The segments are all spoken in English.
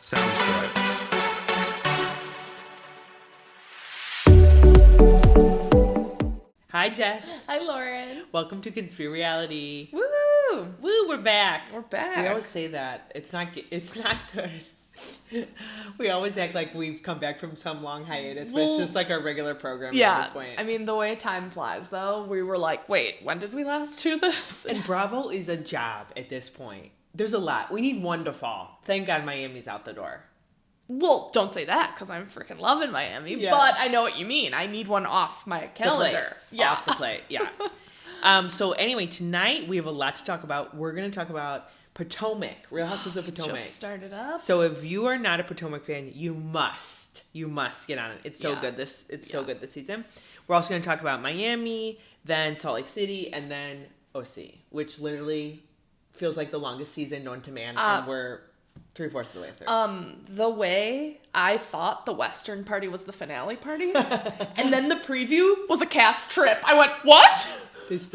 Sounds good. Hi, Jess. Hi, Lauren. Welcome to Conspi-Reality. Woo! Woo, we're back. We're back. We always say that. It's not good. We always act like we've come back from some long hiatus, but it's just like our regular program at this point. I mean, the way time flies, though, we were like, wait, when did we last do this? And Bravo is a job at this point. There's a lot. We need one to fall. Thank God Miami's out the door. Well, don't say that, because I'm freaking loving Miami, but I know what you mean. I need one off my calendar. Off the plate, yeah. So anyway, tonight we have a lot to talk about. We're going to talk about Potomac, Real Housewives of Potomac. Just started up. So if you are not a Potomac fan, you must get on it. It's so good. So good this season. We're also going to talk about Miami, then Salt Lake City, and then OC, which literally feels like the longest season known to man, and we're 3/4 of the way through. The way I thought the Western party was the finale party, and then the preview was a cast trip. I went, what?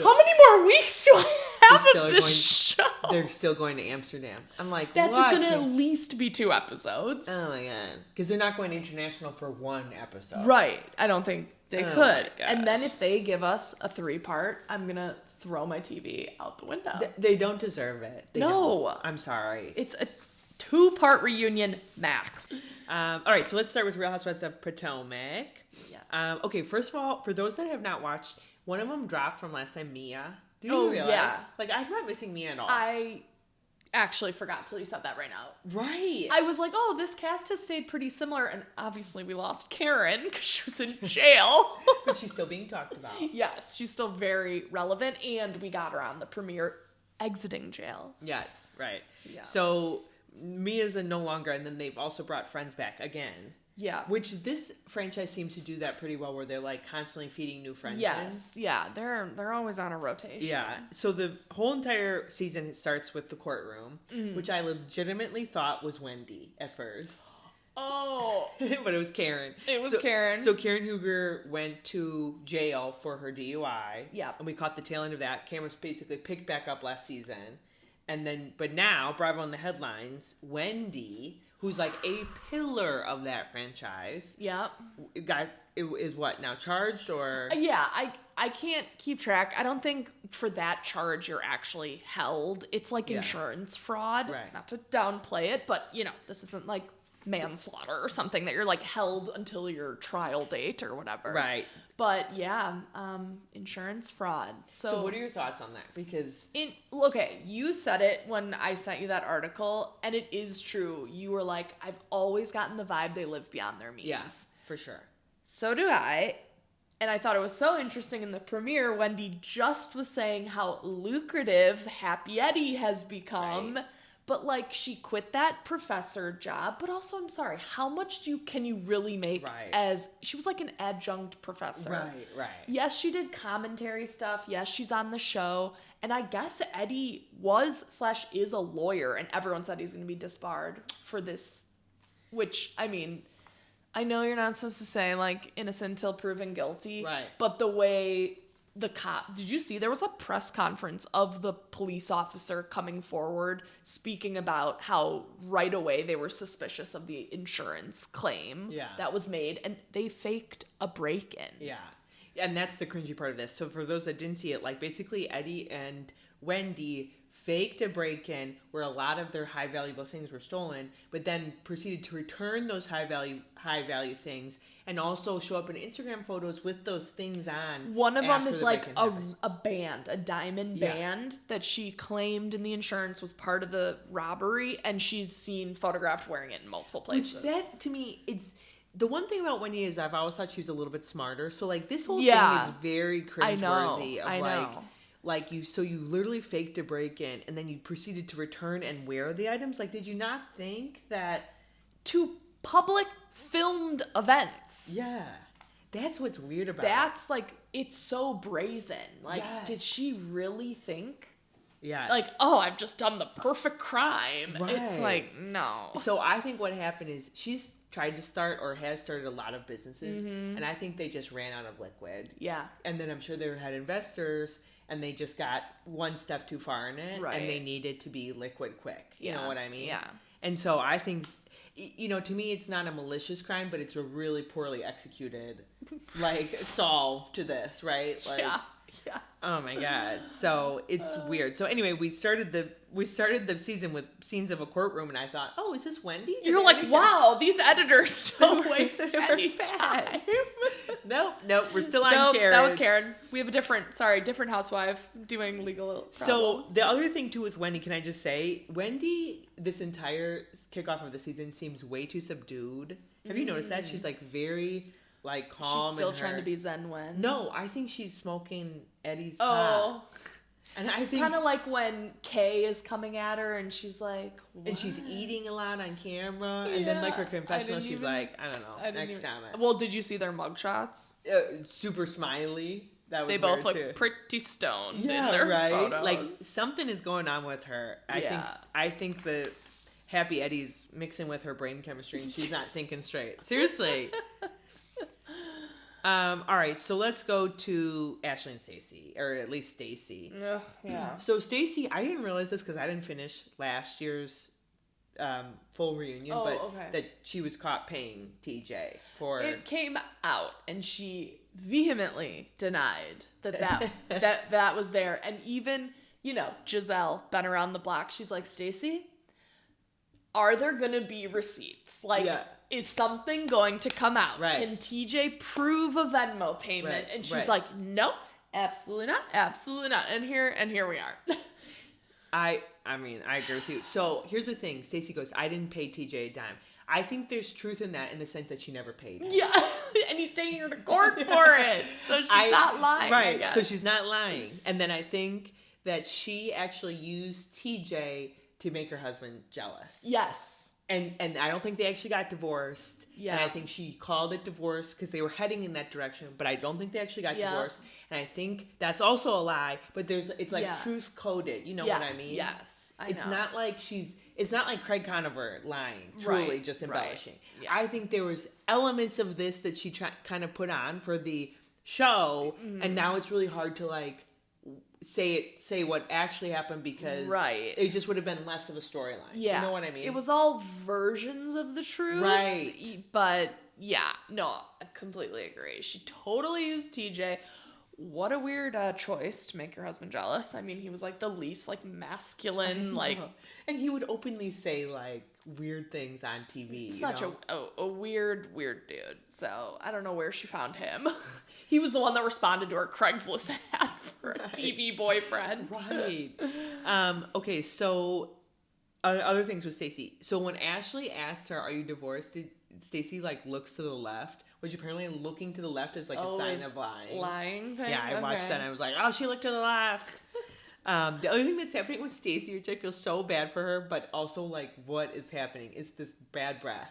How many more weeks do I have of this show? They're still going to Amsterdam. I'm like, that's going to at least be 2 episodes. Oh my God. Because they're not going international for 1 episode. Right. I don't think they could. My and then if they give us a 3-part, I'm going to throw my TV out the window. They don't deserve it. They don't. I'm sorry. It's a 2-part reunion max. All right, so let's start with Real Housewives of Potomac. Yeah. Okay, first of all, for those that have not watched, one of them dropped from last time, Mia. Do you realize? Yeah. Like, I'm not missing Mia at all. I actually forgot till you said that right now. Right. I was like, oh, this cast has stayed pretty similar, and obviously we lost Karen because she was in jail. But she's still being talked about. Yes, she's still very relevant, and we got her on the premiere exiting jail. Yes, right. Yeah. So Mia's no longer, and then they've also brought friends back again. Yeah. Which this franchise seems to do that pretty well, where they're like constantly feeding new friends in. Yeah, they're always on a rotation. Yeah. So the whole entire season starts with the courtroom, which I legitimately thought was Wendy at first. Oh. But it was Karen. Karen. So Karen Hooger went to jail for her DUI. Yeah. And we caught the tail end of that. Karen was basically picked back up last season. And then, but now, Bravo in the headlines, Wendy, who's like a pillar of that franchise. Yep. Is what, now charged or? Yeah, I can't keep track. I don't think for that charge you're actually held. It's like insurance fraud. Right. Not to downplay it, but this isn't like manslaughter or something that you're like held until your trial date or whatever. Right. But yeah, insurance fraud. So what are your thoughts on that? Because okay, you said it when I sent you that article, and it is true. You were like, I've always gotten the vibe they live beyond their means. Yes, for sure. So do I. And I thought it was so interesting in the premiere, Wendy just was saying how lucrative Happy Eddie has become. Right. But, like, she quit that professor job. But also, I'm sorry, how much can you really make as... She was like an adjunct professor. Right. Yes, she did commentary stuff. Yes, she's on the show. And I guess Eddie was/is a lawyer. And everyone said he's going to be disbarred for this. Which, I mean, I know you're not supposed to say, like, innocent until proven guilty. Right. But the way... The cop, did you see there was a press conference of the police officer coming forward speaking about how right away they were suspicious of the insurance claim that was made, and they faked a break-in. Yeah. And that's the cringy part of this. So for those that didn't see it, like basically Eddie and Wendy faked a break-in where a lot of their high valuable things were stolen, but then proceeded to return those high value things and also show up in Instagram photos with those things on. One of them is like a band, a diamond band that she claimed in the insurance was part of the robbery, and she's seen photographed wearing it in multiple places. Which that, to me, it's... The one thing about Wendy is I've always thought she was a little bit smarter. So, like, this whole thing is very cringeworthy. I know. Like, you literally faked a break-in, and then you proceeded to return and wear the items. Like, did you not think that... To public filmed events. Yeah. That's what's weird about it. That's, like, it's so brazen. Like, did she really think... Yes. Like, oh, I've just done the perfect crime. Right. It's like, no. So I think what happened is she's tried to start or has started a lot of businesses, and I think they just ran out of liquid. Yeah. And then I'm sure they had investors, and they just got one step too far in it, and they needed to be liquid quick. You know what I mean? Yeah. And so I think... you know, to me, it's not a malicious crime, but it's a really poorly executed, like, solve to this, right? Like, yeah. Oh my god. So it's weird. So anyway, we started the season with scenes of a courtroom, and I thought, oh, is this Wendy? You're like, wow, these editors don't waste any time. Nope, we're still on Karen. That was Karen. We have a different housewife doing legal problems. So the other thing too with Wendy, can I just say, Wendy, this entire kickoff of the season seems way too subdued. Have you noticed that? She's like very like calm. She's still trying to be Zen Wen. No, I think she's smoking Eddie's pot. Oh. And I think kind of like when Kay is coming at her and she's like, what? And she's eating a lot on camera, and then like her confessional, she's like, I don't know, next comment. Well, did you see their mugshots? Super smiley. That was they both look too. Pretty stoned in their photos. Like something is going on with her. I think the Happy Eddie's mixing with her brain chemistry, and she's not thinking straight. Seriously. All right, so let's go to Ashley and Stacey, or at least Stacey. Yeah. So Stacey, I didn't realize this because I didn't finish last year's full reunion, that she was caught paying TJ for. It came out, and she vehemently denied that was there, and even Giselle, been around the block. She's like, Stacey, are there gonna be receipts? Like. Yeah. Is something going to come out? Right. Can TJ prove a Venmo payment? Right. And she's like, no, absolutely not. Absolutely not. And here we are. I mean, I agree with you. So here's the thing. Stacey goes, I didn't pay TJ a dime. I think there's truth in that in the sense that she never paid him. Yeah. And he's taking her to court for it. So she's not lying. Right. I guess. So she's not lying. And then I think that she actually used TJ to make her husband jealous. Yes. And I don't think they actually got divorced. Yeah. And I think she called it divorce because they were heading in that direction. But I don't think they actually got divorced. And I think that's also a lie. But it's like truth coded. You know what I mean? Yes. It's not like it's not like Craig Conover lying. Truly just embellishing. Right. Yeah. I think there was elements of this that she kind of put on for the show. Mm-hmm. And now it's really hard to like say what actually happened because it just would have been less of a storyline. Yeah. You know what I mean? It was all versions of the truth. Right. But yeah, no, I completely agree. She totally used TJ. What a weird choice to make your husband jealous. I mean, he was like the least like masculine, like, and he would openly say like weird things on TV. Such a weird dude. So I don't know where she found him. He was the one that responded to her Craigslist ad for a TV boyfriend. Right. Okay, so other things with Stacey. So when Ashley asked her, "Are you divorced?" did Stacey like looks to the left, which apparently looking to the left is like a sign of lying. Lying thing? Yeah, I watched that and I was like, oh, she looked to the left. The other thing that's happening with Stacey, which I feel so bad for her, but also like what is happening is this bad breath.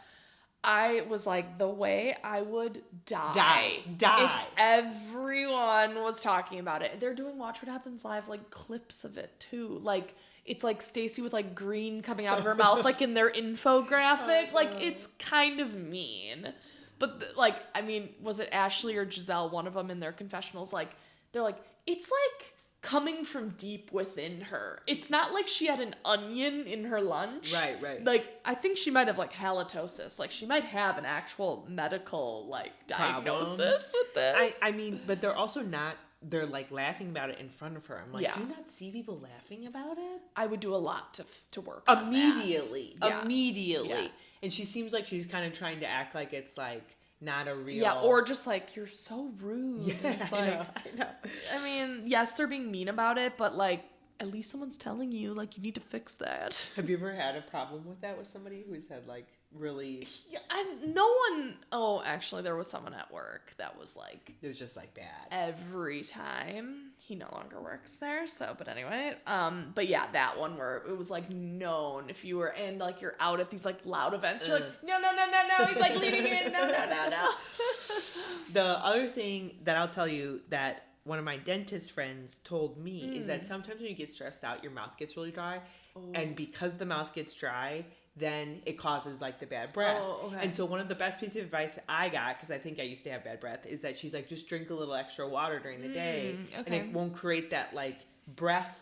I was like, the way I would die. If everyone was talking about it. They're doing Watch What Happens Live, like, clips of it, too. Like, it's like Stacey with, like, green coming out of her mouth, like, in their infographic. Like, it's kind of mean. But, like, I mean, was it Ashley or Giselle, one of them in their confessionals, like, they're like, it's like coming from deep within her. It's not like she had an onion in her lunch. Right. Like, I think she might have, like, halitosis. Like, she might have an actual medical, like, diagnosis with this. I mean, but they're also not, they're, like, laughing about it in front of her. I'm like, do you not see people laughing about it? I would do a lot to work Immediately. On that. Immediately. Yeah. And she seems like she's kind of trying to act like it's, like, not a real... Yeah, or just like, you're so rude. Yeah, it's like, I know. I mean, yes, they're being mean about it, but like, at least someone's telling you, like, you need to fix that. Have you ever had a problem with that with somebody who's had, like, really... Yeah, no one... Oh, actually, there was someone at work that was, like... It was just, like, bad. Every time. He no longer works there, so... But anyway, but yeah, that one where it was, like, known if you were... And, like, you're out at these, like, loud events, you're like, no, he's, like, leading in, no. The other thing that I'll tell you that one of my dentist friends told me is that sometimes when you get stressed out, your mouth gets really dry. Oh. And because the mouth gets dry, then it causes like the bad breath. Oh, okay. And so one of the best pieces of advice I got, because I think I used to have bad breath, is that she's like, just drink a little extra water during the day. Okay. And it won't create that like breath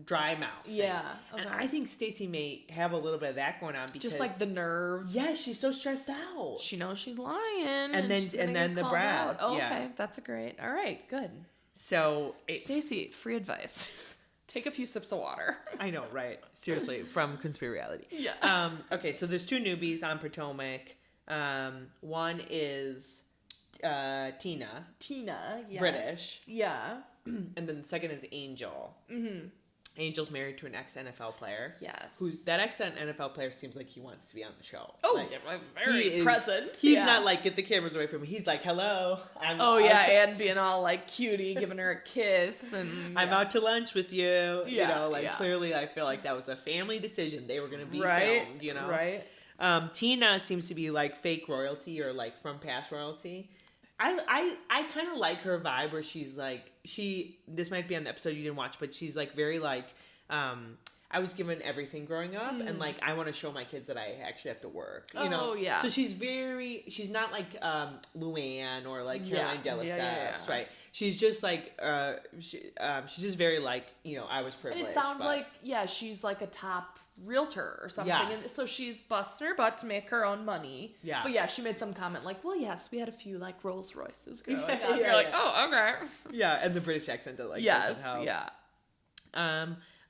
dry mouth thing. Yeah. Okay. And I think Stacey may have a little bit of that going on because just like the nerves. Yeah, she's so stressed out. She knows she's lying. And then the breath. Oh, yeah. okay. That's a great. All right. Good. So Stacey, free advice. Take a few sips of water. I know, right? Seriously, from Conspiracy. Yeah. Okay, so there's 2 newbies on Potomac. One is Tina. Tina, yes. British. Yeah. And then the second is Angel. Mm-hmm. Angel's married to an ex-NFL player. Yes. That ex-NFL player seems like he wants to be on the show. Oh, like, yeah, very present. He's not like, get the cameras away from me. He's like, hello. And being all like cutie, giving her a kiss. And I'm out to lunch with you. Yeah, clearly I feel like that was a family decision. They were going to be filmed, Right. Tina seems to be like fake royalty or like from past royalty. I kind of like her vibe where she's like, this might be on the episode you didn't watch, but she's like very like, I was given everything growing up and like, I want to show my kids that I actually have to work, you know? Oh, yeah. So she's not like, Luann or like Caroline de Lesseps, right? She's just like, she's just very like, I was privileged. And it sounds like, she's like a top realtor or something. Yes. And so she's busting her butt to make her own money. Yeah. But she made some comment like, well, yes, we had a few like Rolls Royces growing up. Yeah, You're like, oh, okay. Yeah, and the British accent does like yes, help. yeah.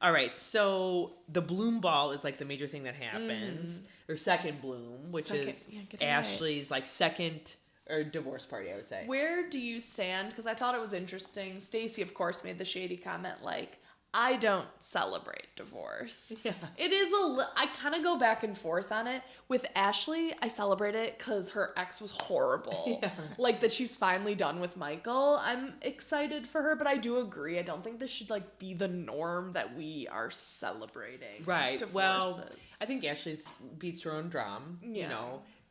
All right, so the bloom ball is like the major thing that happens, or second bloom, which is Ashley's like second or divorce party, I would say. Where do you stand? Because I thought it was interesting. Stacey, of course, made the shady comment like, I don't celebrate divorce. Yeah. It is I kind of go back and forth on it. With Ashley, I celebrate it because her ex was horrible. Yeah. Like that she's finally done with Michael. I'm excited for her, but I do agree. I don't think this should like be the norm that we are celebrating. Right. Divorces. Well, I think Ashley's beats her own drum, Yeah.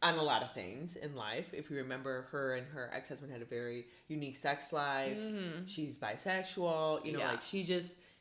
On a lot of things in life. If you remember, her and her ex-husband had a very unique sex life. Mm-hmm. She's bisexual, like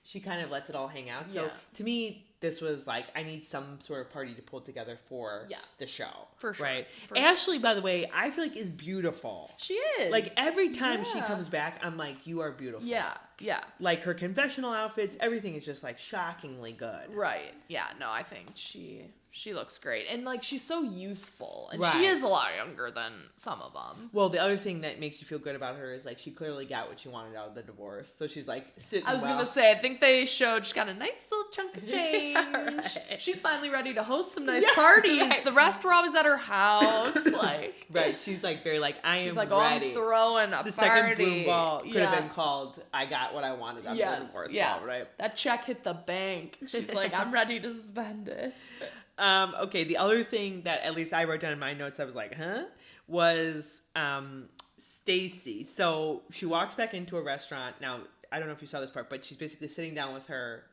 she kind of lets it all hang out. So to me, this was like, I need some sort of party to pull together for the show. For sure. Right? Ashley, by the way, I feel like is beautiful. She is. Like every time she comes back, I'm like, you are beautiful. Yeah. Yeah. Like her confessional outfits, everything is just like shockingly good. Right. Yeah. No, I think she looks great. And like she's so youthful. And she is a lot younger than some of them. Well, the other thing that makes you feel good about her is like she clearly got what she wanted out of the divorce. So she's like sitting I was going to say, I think they showed she's got a nice little chunk of change. Right. She's finally ready to host some nice parties. Right. The rest were always at her house. Like right. She's like very like, I am like, ready. I'm throwing a party. The second bloom ball could have been called, I got what I wanted out of the divorce ball, right? That check hit the bank. She's like, I'm ready to spend it. Okay, the other thing that at least I wrote down in my notes, I was like, was Stacey. So she walks back into a restaurant. Now, I don't know if you saw this part, but she's basically sitting down with her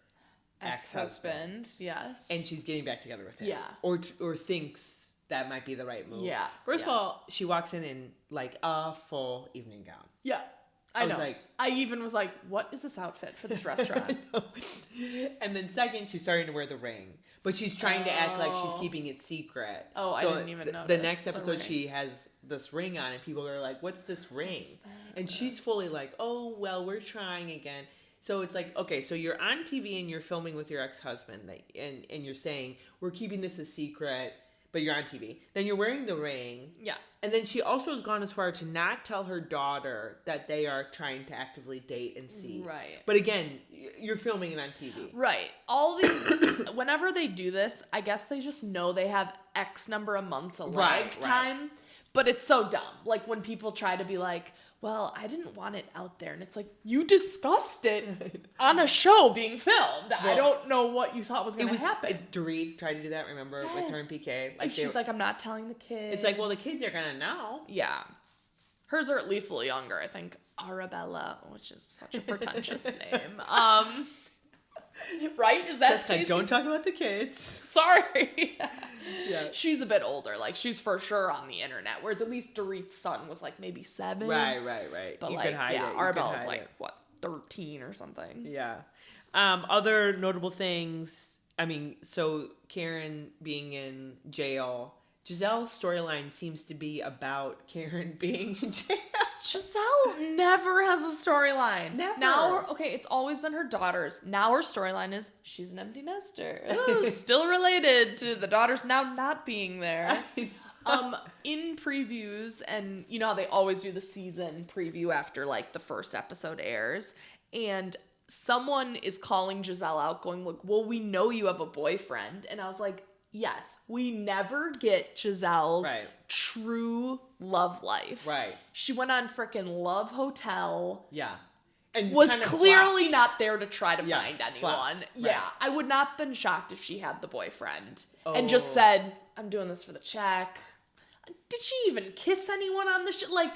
ex-husband. Yes. And she's getting back together with him. Yeah. Or thinks that might be the right move. Yeah. First of all, she walks in like a full evening gown. Yeah. I know. Was like, I even was like, what is this outfit for this restaurant? And then second, she's starting to wear the ring. But she's trying to act like she's keeping it secret. Oh, so I didn't even notice. The next episode, she has this ring on, and people are like, what's this ring? And she's fully like, oh, well, we're trying again. So it's like, okay, so you're on TV and you're filming with your ex-husband, and you're saying, we're keeping this a secret, but you're on TV. Then you're wearing the ring. Yeah. And then she also has gone as far to not tell her daughter that they are trying to actively date and see. Right. But again, you're filming it on TV. Right. All these, whenever they do this, I guess they just know they have X number of months of lag time. But it's so dumb. Like when people try to be like, well, I didn't want it out there. And it's like, you discussed it on a show being filmed. Well, I don't know what you thought was going to happen. Dorit tried to do that, remember, with her and PK. Like she's like, I'm not telling the kids. It's like, well, the kids are going to know. Yeah. Hers are at least a little younger, I think. Arabella, which is such a pretentious name. Right? Is that Jessica, don't talk about the kids. Sorry. Yeah. She's a bit older. Like, she's for sure on the internet. Whereas at least Dorit's son was, like, maybe 7. Right. But you like, could hide it. Arabella's, like, what, 13 or something? Yeah. Other notable things, I mean, so Karen being in jail Giselle's storyline seems to be about Karen being in jail. Giselle never has a storyline. Never. Now, okay, it's always been her daughters. Now her storyline is she's an empty nester. Ooh, still related to the daughters now not being there. In previews, and you know how they always do the season preview after like the first episode airs, and someone is calling Giselle out going, look, well, we know you have a boyfriend. And I was like, yes, we never get Giselle's true love life. Right. She went on frickin' Love Hotel. Yeah. And was clearly not there to try to find anyone. Flopped. Yeah. Right. I would not have been shocked if she had the boyfriend and just said, I'm doing this for the check. Did she even kiss anyone on the shit? Like,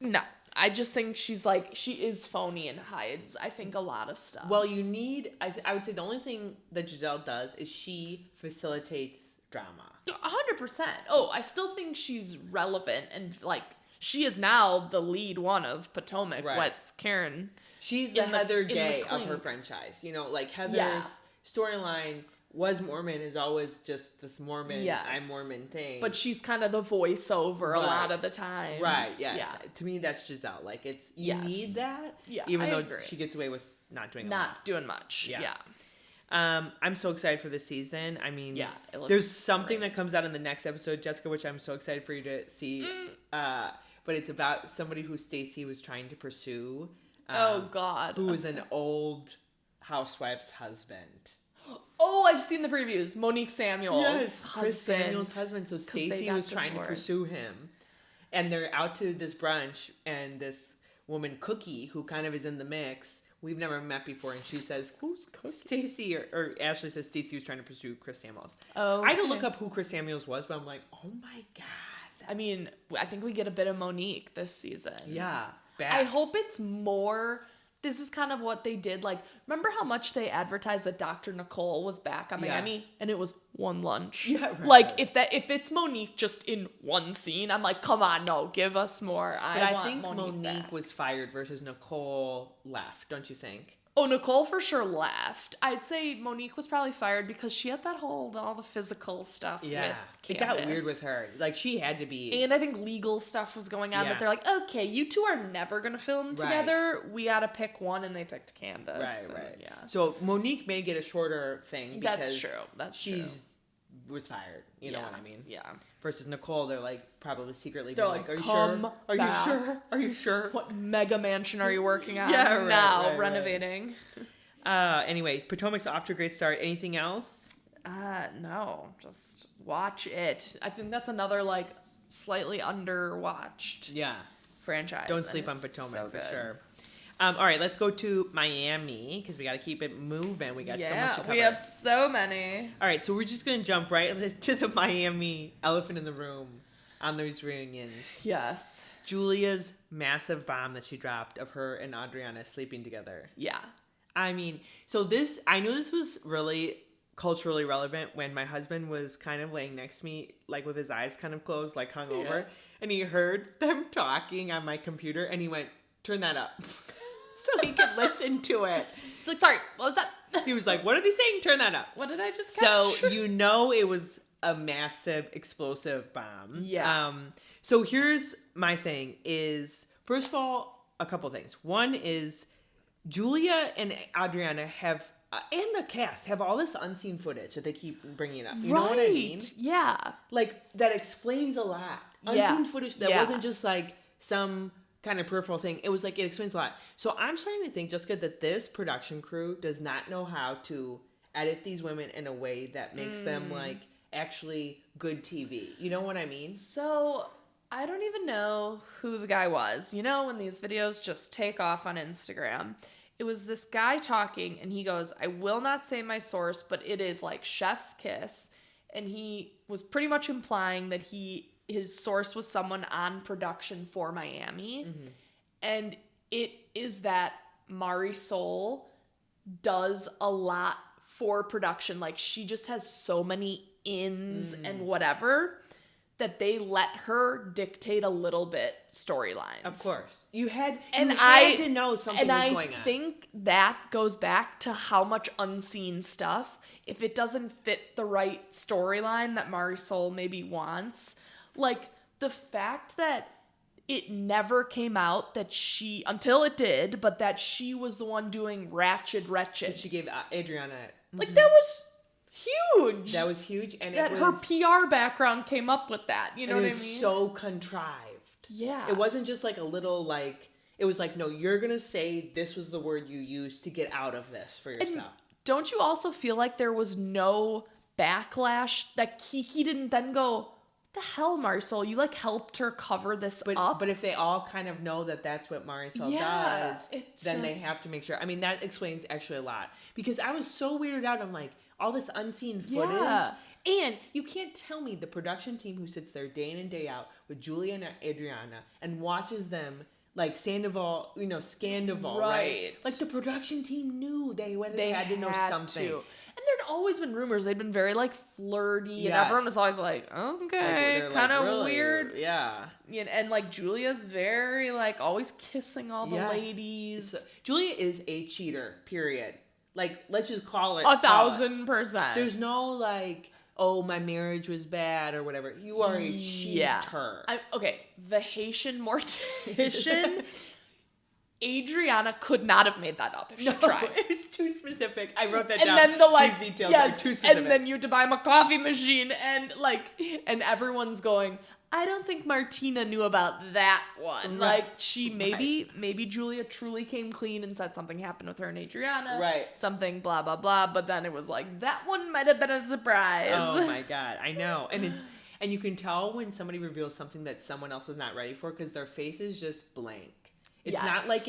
no. I just think she's like, she is phony and hides, I think, a lot of stuff. Well, you need, I would say the only thing that Giselle does is she facilitates drama. 100%. Oh, I still think she's relevant and like, she is now the lead one of Potomac with Karen. She's the Heather Gay of her franchise. You know, like Heather's storyline was Mormon, is always just this Mormon, I'm Mormon thing. But she's kind of the voiceover a lot of the time. Right, yes. Yeah. To me, that's Giselle. Like, it's, you need that. Yeah, even though she gets away with not doing a lot. Not doing much. Yeah. I'm so excited for this season. I mean, it looks there's something that comes out in the next episode, Jessica, which I'm so excited for you to see. But it's about somebody who Stacey was trying to pursue. Oh, God. Who was an old housewife's husband. Oh, I've seen the previews. Monique Samuels' husband. Chris Samuels' husband. So Stacey was trying to pursue him. And they're out to this brunch, and this woman, Cookie, who kind of is in the mix, we've never met before, and she says, who's Cookie? Stacey, or Ashley says Stacey was trying to pursue Chris Samuels. Oh, I had to look up who Chris Samuels was, but I'm like, oh my God. I mean, I think we get a bit of Monique this season. Yeah. Bad. I hope it's more... This is kind of what they did. Like, remember how much they advertised that Dr. Nicole was back on Miami? And it was one lunch. Yeah, right. Like, if it's Monique just in one scene, I'm like, come on, no, give us more. I think Monique was fired versus Nicole left, don't you think? Oh, Nicole for sure left. I'd say Monique was probably fired because she had that whole, all the physical stuff with Candace. It got weird with her. Like, she had to be... And I think legal stuff was going on that they're like, okay, you two are never going to film together. We got to pick one, and they picked Candace. Right. Yeah. So Monique may get a shorter thing because... That's true. That's true. Was fired. You know what I mean? Yeah. Versus Nicole, they're like probably secretly they're being like, are you sure? Are you sure? Are you sure? What mega mansion are you working on renovating? Anyways, Potomac's off to a great start. Anything else? No. Just watch it. I think that's another like slightly underwatched franchise. Don't sleep on Potomac for sure. All right, let's go to Miami because we got to keep it moving. We got so much to cover. We have so many. All right, so we're just going to jump right to the Miami elephant in the room on those reunions. Yes. Julia's massive bomb that she dropped of her and Adriana sleeping together. Yeah. I mean, I knew this was really culturally relevant when my husband was kind of laying next to me, like with his eyes kind of closed, like hung over, and he heard them talking on my computer, and he went, turn that up. So he could listen to it. He's like, sorry, what was that? He was like, what are they saying? Turn that up. What did I just catch? So you know it was a massive explosive bomb. Yeah. So here's my thing is, first of all, a couple things. One is Julia and Adriana have, and the cast, have all this unseen footage that they keep bringing up. You know what I mean? Yeah. Like, that explains a lot. Unseen footage that wasn't just like some... kind of peripheral thing. It was like, it explains a lot. So I'm starting to think, Jessica, that this production crew does not know how to edit these women in a way that makes them like actually good TV. You know what I mean? So I don't even know who the guy was. You know, when these videos just take off on Instagram, it was this guy talking and he goes, I will not say my source, but it is like chef's kiss. And he was pretty much implying that his source was someone on production for Miami. Mm-hmm. And it is that Marisol does a lot for production. Like, she just has so many ins and whatever that they let her dictate a little bit storylines. Of course. You had to know something was going on. And I think that goes back to how much unseen stuff if it doesn't fit the right storyline that Marisol maybe wants, like the fact that it never came out that she, until it did, but that she was the one doing Wretched. That she gave Adriana. Like, that was huge. That was huge. And that it her was, PR background came up with that. You know what I mean? It was so contrived. Yeah. It wasn't just like a little like, it was like, no, you're going to say this was the word you used to get out of this for yourself. And don't you also feel like there was no backlash that Kiki didn't then go, the hell, Marisol, you like helped her cover this up? But if they all kind of know that that's what Marisol does, then they have to make sure. I mean, that explains actually a lot. Because I was so weirded out. I'm like, all this unseen footage. Yeah. And you can't tell me the production team who sits there day in and day out with Julia and Adriana and watches them like Sandoval, Scandoval, right? Like the production team knew they had to know something. And there'd always been rumors. They'd been very like flirty, and everyone was always like, okay, like, kind of really weird. Yeah. And like Julia's very like always kissing all the ladies. Julia is a cheater, period. Like, let's just call it 1,000%. There's no like, oh, my marriage was bad or whatever. You are a cheater. Okay, the Haitian mortician, Adriana could not have made that up if she tried. It's too specific. I wrote that down. And then these details are too specific. And then you had to buy him a coffee machine, and everyone's going, I don't think Martina knew about that one. Right. Like, she maybe Julia truly came clean and said something happened with her and Adriana. Right. Something blah, blah, blah. But then it was like, that one might have been a surprise. Oh my God. I know. And you can tell when somebody reveals something that someone else is not ready for because their face is just blank. It's not like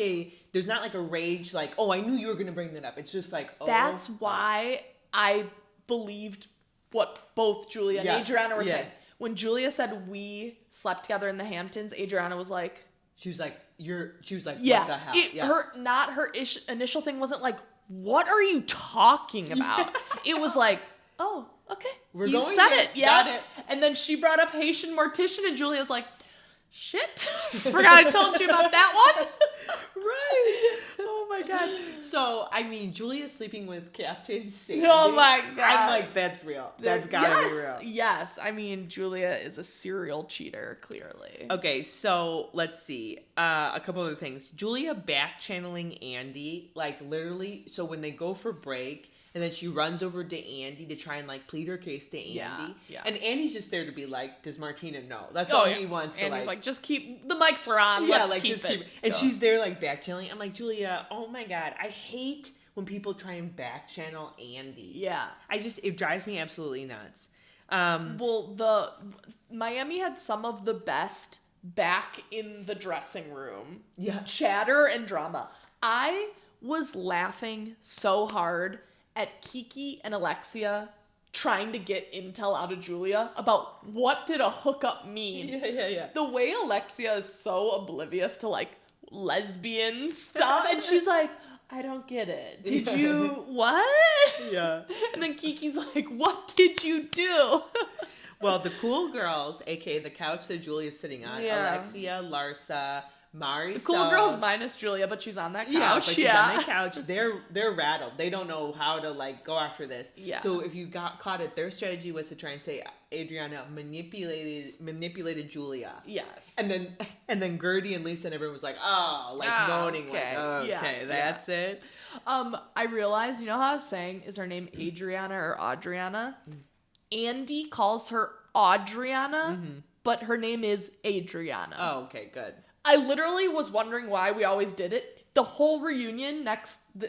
there's not like a rage like, oh, I knew you were going to bring that up. It's just like, oh. That's why I believed what both Julia and Adriana were saying. When Julia said we slept together in the Hamptons, Adriana was like... She was like, what the hell? Her initial thing wasn't like, what are you talking about? It was like, oh, okay. You said it. Yeah. Got it. And then she brought up Haitian mortician, and Julia's like, shit. Forgot I told you about that one. Right. Oh my God. So, I mean, Julia's sleeping with Captain Sandy. Oh my God. I'm like, that's real. That's gotta be real. Yes. I mean, Julia is a serial cheater, clearly. Okay, so let's see. A couple other things. Julia back channeling Andy, like literally. So when they go for break, and then she runs over to Andy to try and like plead her case to Andy. Yeah. And Andy's just there to be like, does Martina know? That's all he wants to Andy's like, just keep, the mics are on. Yeah, let's keep it. And she's there like back channeling. I'm like, Julia, oh my God, I hate when people try and back channel Andy. Yeah. It drives me absolutely nuts. Well, Miami had some of the best back in the dressing room chatter and drama. I was laughing so hard at Kiki and Alexia trying to get intel out of Julia about what did a hookup mean. Yeah. The way Alexia is so oblivious to like lesbian stuff, and she's like, I don't get it. Did you what? Yeah. And then Kiki's like, what did you do? Well, the cool girls, aka the couch that Julia's sitting on, Alexia, Larsa, Marisol. The cool girls minus Julia, but she's on that couch. Yeah, but she's on that couch. They're rattled. They don't know how to like go after this. Yeah. So if you got caught it, their strategy was to try and say Adriana manipulated Julia. Yes. And then Guerdy and Lisa and everyone was like, moaning, okay. Okay, that's it. I realized, you know how I was saying, is her name Adriana or Adriana? Andy calls her Adriana, but her name is Adriana. Oh, okay, good. I literally was wondering why we always did it. The whole reunion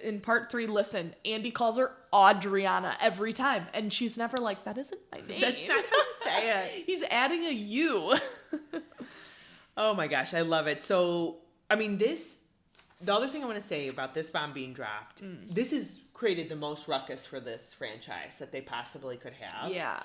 in part 3, listen, Andy calls her Adriana every time. And she's never like, that isn't my name. That's not how you say it. He's adding a U. Oh my gosh, I love it. So, I mean, the other thing I want to say about this bomb being dropped, this has created the most ruckus for this franchise that they possibly could have. Yeah.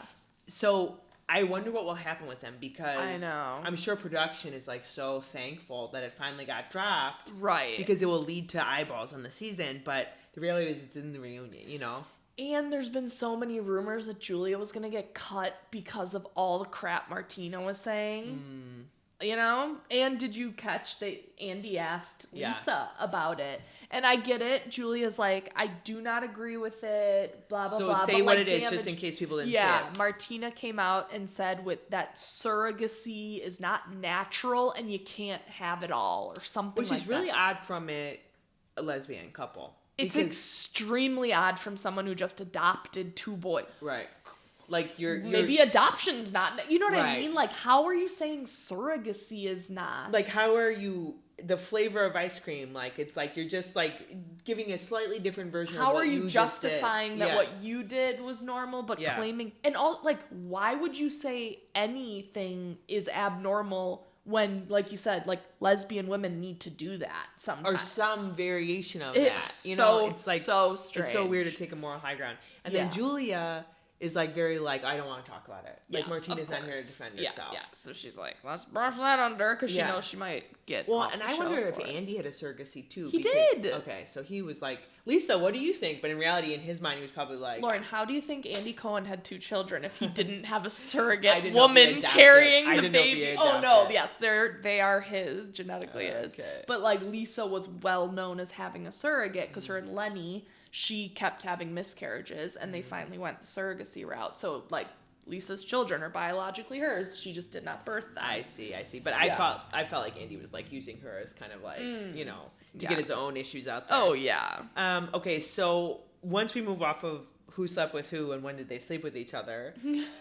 So I wonder what will happen with them because I know. I'm sure production is like so thankful that it finally got dropped. Right. Because it will lead to eyeballs on the season, but the reality is it's in the reunion, you know? And there's been so many rumors that Julia was going to get cut because of all the crap Martina was saying. You know? And did you catch that Andy asked Lisa Yeah. about it? And I get it. Julia's like, I do not agree with it, blah, blah, So blah. say but, what like, it is, just in case people didn't see it. Martina came out and said that surrogacy is not natural and you can't have it all or something Which like is really that. odd from a lesbian couple. It's extremely odd from someone who just adopted 2 boys. Right. Like you're Maybe adoption's not, you know what I Right. mean? Like, how are you saying surrogacy is not? Like, how are you, the flavor of ice cream, like, it's like you're just, like, giving a slightly different version of what how are you just did. justifying that Yeah. what you did was normal, but Yeah. claiming, and all, like, why would you say anything is abnormal when, like you said, like, lesbian women need to do that sometimes? Or some variation of It's that. You know, so- it's like, so strange. it's so weird to take a moral high ground. And then Julia is like very like, I don't want to talk about it. Like Yeah, Martina's of not here to course. defend Yeah, herself. yeah. So she's like, let's brush that under because she Yeah. knows she might get Well, off and the I show wonder if for it. Andy had a surrogacy too. He because- did. Okay, so he was like, Lisa, what do you think? But in reality, in his mind, he was probably like, Lauren, how do you think Andy Cohen had 2 children if he didn't have a I surrogate didn't know if he woman adopted. carrying I the didn't know if he baby? Oh no, adopted. yes, they are his, genetically his. Okay. But like Lisa was well known as having a surrogate because her and Lenny, she kept having miscarriages and they finally went the surrogacy route. So like Lisa's children are biologically hers. She just did not birth them. I see. But I felt like Andy was like using her as kind of like, you know, to get his own issues out there. Oh yeah. Okay, so once we move off of who slept with who and when did they sleep with each other,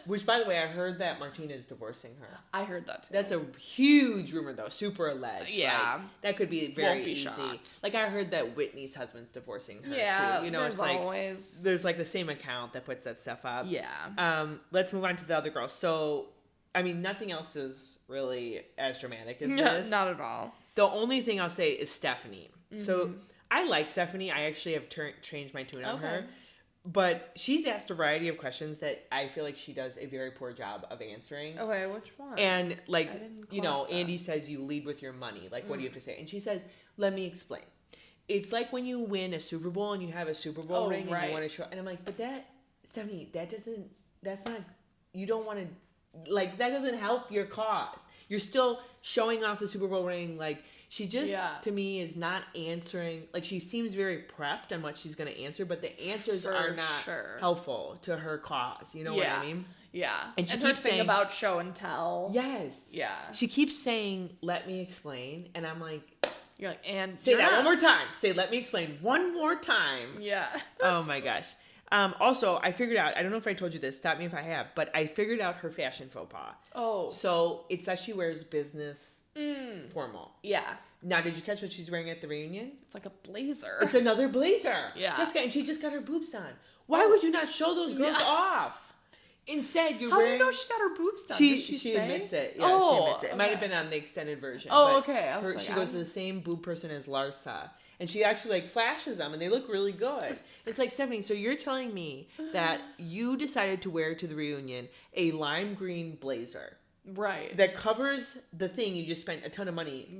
which by the way, I heard that Martina's divorcing her. I heard that too. That's a huge rumor though, super alleged. Yeah. Like, that could be very Won't be easy. shocked. Like I heard that Whitney's husband's divorcing her Yeah, too. You know, there's it's like always... there's like the same account that puts that stuff up. Yeah. Let's move on to the other girl. So I mean, nothing else is really as dramatic as Yeah, this. not at all. The only thing I'll say is Stephanie. So I like Stephanie. I actually have changed my tune on her. But she's asked a variety of questions that I feel like she does a very poor job of answering. Okay, which one? And like, I didn't you know, clock that. Andy says you lead with your money. Like, what do you have to say? And she says, let me explain. It's like when you win a Super Bowl and you have a Super Bowl ring and right. you want to show. And I'm like, but Stephanie, that's not, you don't want to, like, that doesn't help your cause. You're still showing off the Super Bowl ring. Like, she just, to me, is not answering. Like, she seems very prepped on what she's going to answer, but the answers are not helpful to her cause. You know what I mean? Yeah. And she her keeps thing saying about show and tell. Yes. Yeah. She keeps saying, let me explain. And I'm like, You're like, and say that one more time. Say, let me explain one more time. Yeah. Oh my gosh. Also, I figured out, I don't know if I told you this, stop me if I have, but I figured out her fashion faux pas. Oh. So it's that she wears business formal. Yeah. Now, did you catch what she's wearing at the reunion? It's like a blazer. It's another blazer. Yeah. And she just got her boobs done. Why would you not show those girls off? Instead, you're How wearing... do you know she got her boobs done? She Did she admits say? it. Yeah, she admits it. It might have been on the extended version. Oh, but okay. I was like, she goes to the same boob person as Larsa. And she actually like flashes them and they look really good. It's like, Stephanie, so you're telling me that you decided to wear to the reunion a lime green blazer. Right. That covers the thing you just spent a ton of money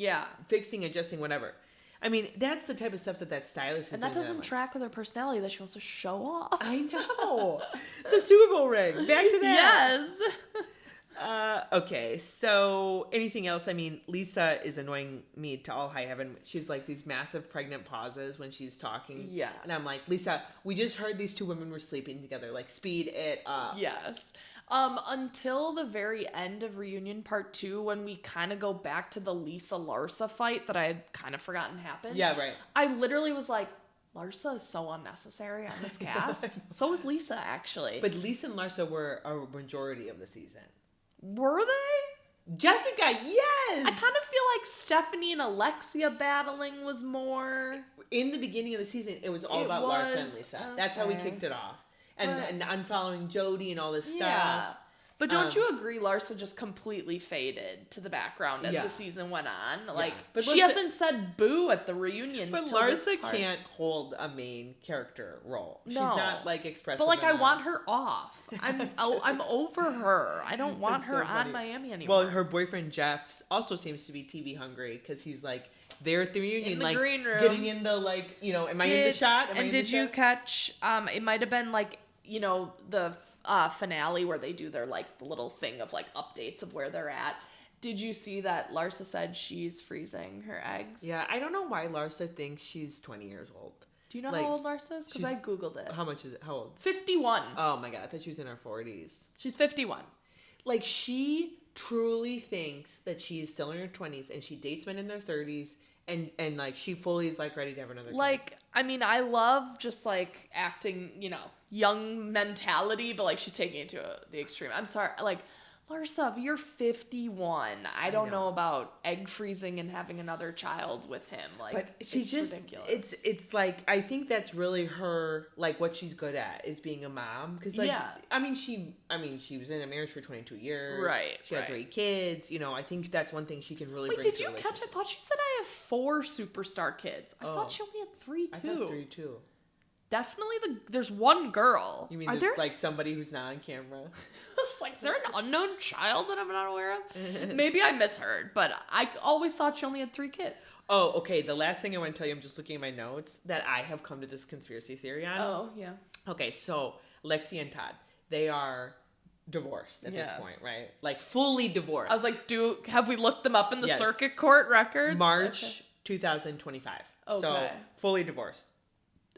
fixing, adjusting, whatever. I mean, that's the type of stuff that stylist is and that doing. doesn't track with her personality that she wants to show off. I know. The Super Bowl ring. Back to that. Yes. Okay, so anything else? I mean, Lisa is annoying me to all high heaven. She's like these massive pregnant pauses when she's talking. Yeah. And I'm like, Lisa, we just heard these 2 women were sleeping together. Like, speed it up. Yes. Until the very end of reunion part 2, when we kind of go back to the Lisa Larsa fight that I had kind of forgotten happened. Yeah, right. I literally was like, Larsa is so unnecessary on this cast. So was Lisa, actually. But Lisa and Larsa were a majority of the season. Were they? Jessica, yes! I kind of feel like Stephanie and Alexia battling was more... In the beginning of the season, it was all about Larsa and Lisa. Okay. That's how we kicked it off. And unfollowing Jody and all this stuff. Yeah. But don't you agree Larsa just completely faded to the background as the season went on? Like, but she hasn't said boo at the reunions. But Larsa can't hold a main character role. No. She's not, like, expressive. But, like, I want her off. I'm over her. I don't want her on Miami anymore. Well, her boyfriend Jeff also seems to be TV hungry because he's, like, there at the reunion, in the like, green room. getting in the, like, you know, am I in the shot? And did you catch, it might have been, like, you know, the... finale where they do their like little thing of like updates of where they're at. Did you see that Larsa said she's freezing her eggs? Yeah, I don't know why Larsa thinks she's 20 years old. Do you know how old Larsa is? Because I Googled it. How much is it? How old? 51. Oh my God, I thought she was in her 40s. She's 51. Like, she truly thinks that she's still in her 20s and she dates men in their 30s and like, she fully is, like, ready to have another kid. Like, I mean, I love just, like, acting, you know, young mentality, but, like, she's taking it to the extreme. I'm sorry, like... Larsa, you're 51. I don't know about egg freezing and having another child with him. Like, but she just ridiculous. It's like, I think that's really her, like, what she's good at is being a mom. Because, like, I mean, she was in a marriage for 22 years. Right. She had 3 kids. You know, I think that's one thing she can really bring to did you catch? I thought she said I have 4 superstar kids. I thought she only had 3 too. I thought 3 too. Definitely there's one girl. You mean there's like somebody who's not on camera? It's like, is there an unknown child that I'm not aware of? Maybe I misheard, but I always thought she only had 3 kids. Oh, okay. The last thing I want to tell you, I'm just looking at my notes, that I have come to this conspiracy theory on. Oh, yeah. Okay, so Lexi and Todd, they are divorced at this point, right? Like, fully divorced. I was like, have we looked them up in the circuit court records? March 2025. Okay. So, fully divorced.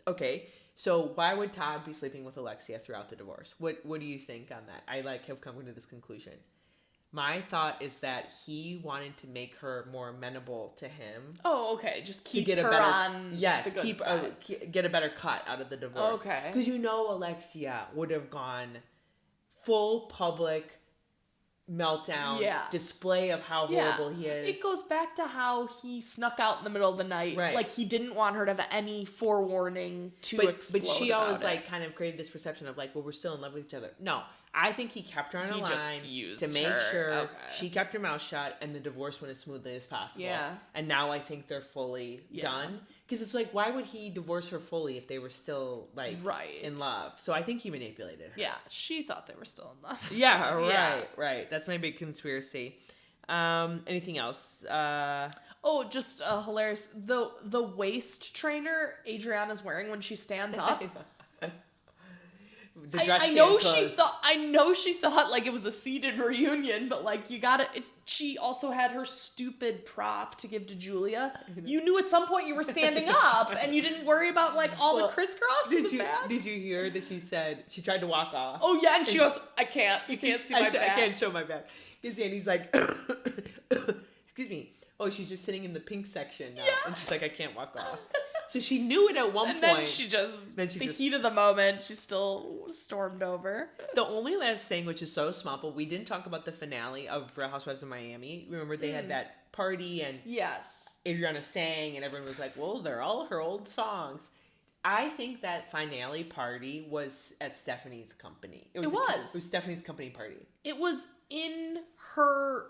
Okay. So why would Todd be sleeping with Alexia throughout the divorce? What do you think on that? I have come to this conclusion. My thought is that he wanted to make her more amenable to him. Oh, okay. Just keep her on the good side. Get a better cut out of the divorce. Okay. Because Alexia would have gone full public meltdown display of how horrible he is. It goes back to how he snuck out in the middle of the night. Right. Like, he didn't want her to have any forewarning to explode. But she always like kind of created this perception of like, well, we're still in love with each other. No, I think he kept her on a line to make sure she kept her mouth shut and the divorce went as smoothly as possible. Yeah. And now I think they're fully done. Because it's like, why would he divorce her fully if they were still, like, in love? So I think he manipulated her. Yeah, she thought they were still in love. Yeah, right. That's my big conspiracy. Anything else? Just hilarious. The waist trainer Adriana's wearing when she stands up. The dress I know she thought like it was a seated reunion, but like she also had her stupid prop to give to Julia. You knew at some point you were standing up and you didn't worry about like all the crisscross in the back. Did you hear that she said she tried to walk off? Oh yeah, and she goes, I can't. You can't see my back. I can't show my back. Because Andy's like, excuse me. Oh, she's just sitting in the pink section now. Yeah. And she's like, I can't walk off. So she knew it at one point. Then she heat of the moment, she still stormed over. The only last thing, which is so small, but we didn't talk about the finale of Real Housewives of Miami. Remember they had that party and Adriana sang and everyone was like, well, they're all her old songs. I think that finale party was at Stephanie's company. It was Stephanie's company party. It was in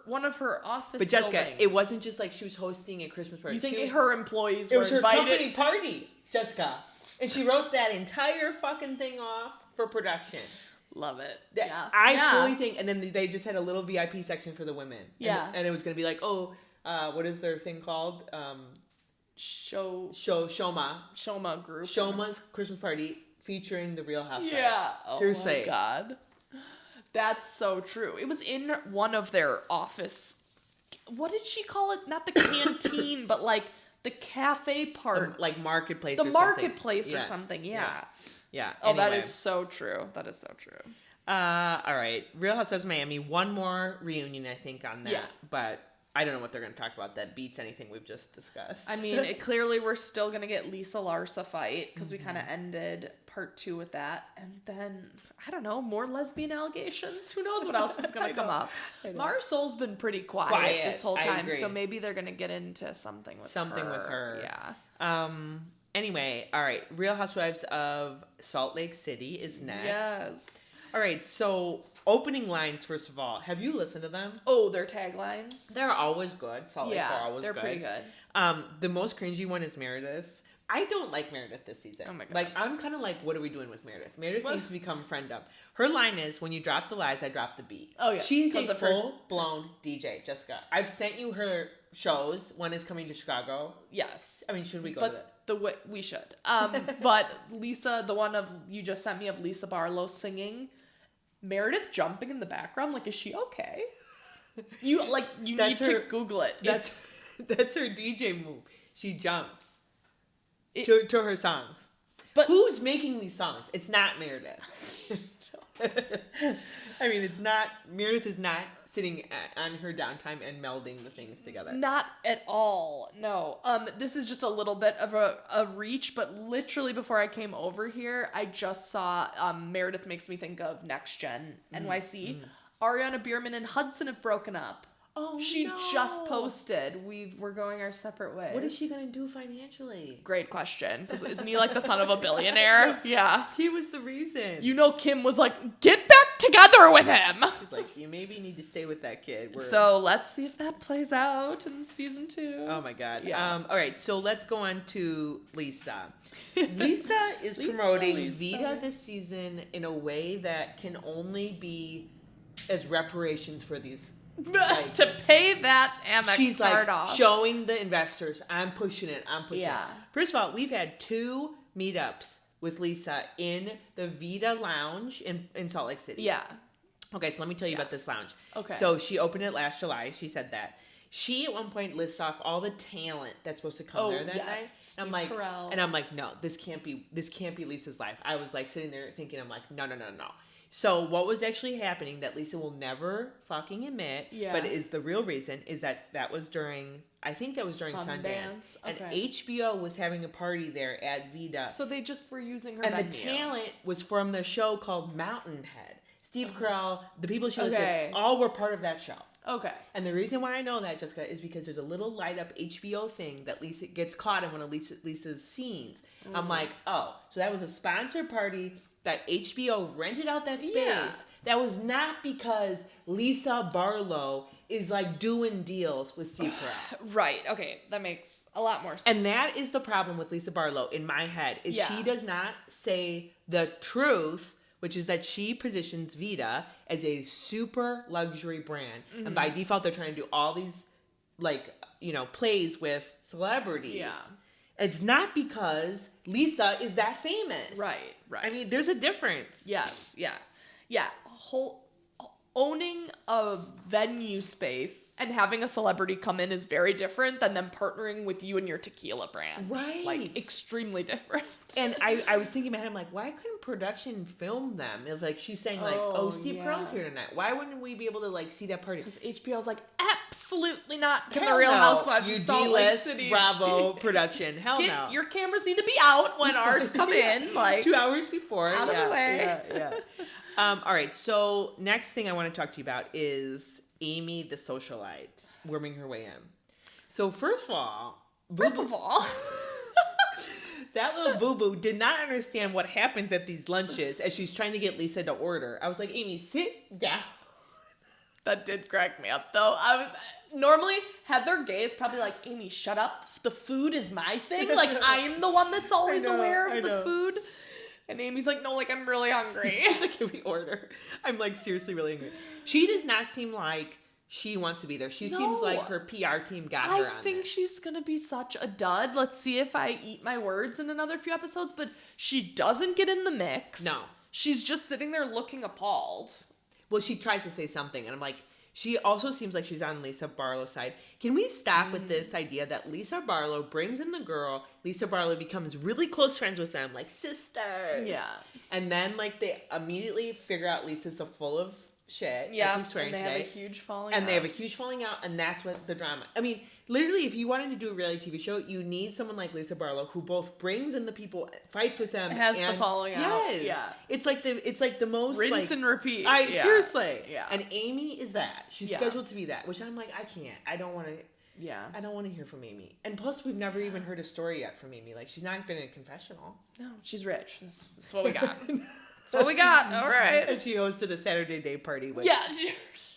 one of her office But Jessica, buildings. It wasn't just like she was hosting a Christmas party. You think her employees were invited? It was her company party, Jessica. And she wrote that entire fucking thing off for production. Love it. I fully think, and then they just had a little VIP section for the women. Yeah. And it was going to be like, what is their thing called? Shoma group. Shoma's Christmas party featuring the Real Housewives. Yeah. Seriously. Oh my God. That's so true. It was in one of their office. What did she call it? Not the canteen, but like the cafe part. Like marketplace or something. The marketplace or something, yeah. Oh, anyway. That is so true. All right. Real Housewives of Miami. One more reunion, I think, on that. Yeah. But I don't know what they're going to talk about that beats anything we've just discussed. I mean, clearly we're still going to get Lisa Larsa fight because we kind of ended part 2 with that. And then, I don't know, more lesbian allegations. Who knows what else is going to come up. Marcel's been pretty quiet this whole time. So maybe they're going to get into something with her. Yeah. Anyway, all right. Real Housewives of Salt Lake City is next. Yes. All right. So opening lines, first of all. Have you listened to them? Oh, their taglines? They're always good. Salt Lakes are always good. They're pretty good. The most cringy one is Meredith's. I don't like Meredith this season. Oh my God. Like, I'm kind of like, what are we doing with Meredith? Meredith needs to become friend up. Her line is, when you drop the lies, I drop the beat. Oh, yeah. She's a full-blown DJ, Jessica. I've sent you her shows. One is coming to Chicago. Yes. I mean, should we go to that? We should. But Lisa, the one you just sent me of Lisa Barlow singing, Meredith jumping in the background, like, is she okay? You need to Google it. That's her DJ move. She jumps to her songs. But who's making these songs? It's not Meredith. I mean, it's not. Meredith is not sitting on her downtime and melding the things together. Not at all. No. This is just a little bit of a reach, but literally before I came over here, I just saw Meredith makes me think of Next Gen NYC. Ariana Bierman and Hudson have broken up. Oh, she just posted. We're going our separate ways. What is she gonna do financially? Great question. Because isn't he like the son of a billionaire? Yeah. He was the reason. You know, Kim was like, get back together with him. She's like, you maybe need to stay with that kid. So let's see if that plays out in season 2. Oh my God. Yeah. All right. So let's go on to Lisa. Lisa is promoting Vida this season in a way that can only be as reparations for these. Like, to pay that Amex she's card like off. Showing the investors, I'm pushing it. Yeah. First of all, we've had 2 meetups with Lisa in the Vida Lounge in Salt Lake City. Yeah. Okay, so let me tell you about this lounge. Okay. So she opened it last July. She said that. She at one point lists off all the talent that's supposed to come there that night. Steve Carell. And I'm like, no, this can't be Lisa's life. I was like sitting there thinking, I'm like, no. So what was actually happening that Lisa will never fucking admit, but is the real reason, is that was during, I think that was during Sundance. Okay. And HBO was having a party there at Vida. So they just were using her venue. And the talent was from the show called Mountainhead. Steve Carell, the people she was with, all were part of that show. Okay. And the reason why I know that, Jessica, is because there's a little light up HBO thing that Lisa gets caught in one of Lisa's scenes. I'm like, oh, so that was a sponsored party that HBO rented out that space. Yeah. That was not because Lisa Barlow is like doing deals with Steve Carell. Right. Okay. That makes a lot more sense. And that is the problem with Lisa Barlow in my head, is she does not say the truth, which is that she positions Vida as a super luxury brand. Mm-hmm. And by default, they're trying to do all these plays with celebrities. Yeah. It's not because Lisa is that famous. Right. I mean, there's a difference. Yes. Yeah. Owning a venue space and having a celebrity come in is very different than them partnering with you and your tequila brand. Right. Like, extremely different. And I was thinking about it, I'm like, why couldn't production film them? It was like, she's saying like, Steve Carell's here tonight. Why wouldn't we be able to like see that party? Because HBO's like, absolutely not. Can the Real Housewives of Salt Lake City Bravo production. Hell no. Your cameras need to be out when ours come in. Like 2 hours before. Out of the way. Yeah. All right, so next thing I want to talk to you about is Amy the socialite worming her way in. So first of all, that little boo-boo did not understand what happens at these lunches as she's trying to get Lisa to order. I was like, Amy, sit down. That did crack me up, though. Normally, Heather Gay is probably like, Amy, shut up. The food is my thing. Like, I'm the one that's always aware of the food. And Amy's like, no, like, I'm really hungry. She's like, can we order? I'm like, seriously really hungry. She does not seem like she wants to be there. She seems like her PR team got her on I think this. she's going to be such a dud. Let's see if I eat my words in another few episodes. But she doesn't get in the mix. No. She's just sitting there looking appalled. Well, she tries to say something. And I'm like, she also seems like she's on Lisa Barlow's side. Can we stop with this idea that Lisa Barlow brings in the girl, Lisa Barlow becomes really close friends with them, like sisters. Yeah. And then, like, they immediately figure out Lisa's so full of shit. Yeah. I keep swearing and they today. have a huge falling out. And they have a huge falling out, and that's what the drama. I mean, literally, if you wanted to do a reality TV show, you need someone like Lisa Barlow who both brings in the people, fights with them, and has the falling out. Yes. Yeah. It's like the most rinse and repeat. Seriously. Yeah. And Amy is that. She's scheduled to be that, which I'm like, I can't. I don't want to. Yeah. I don't want to hear from Amy. And plus, we've never even heard a story yet from Amy. Like, she's not been in a confessional. No, she's rich. That's what we got. That's what we got. All right. And she hosted a Saturday day party. She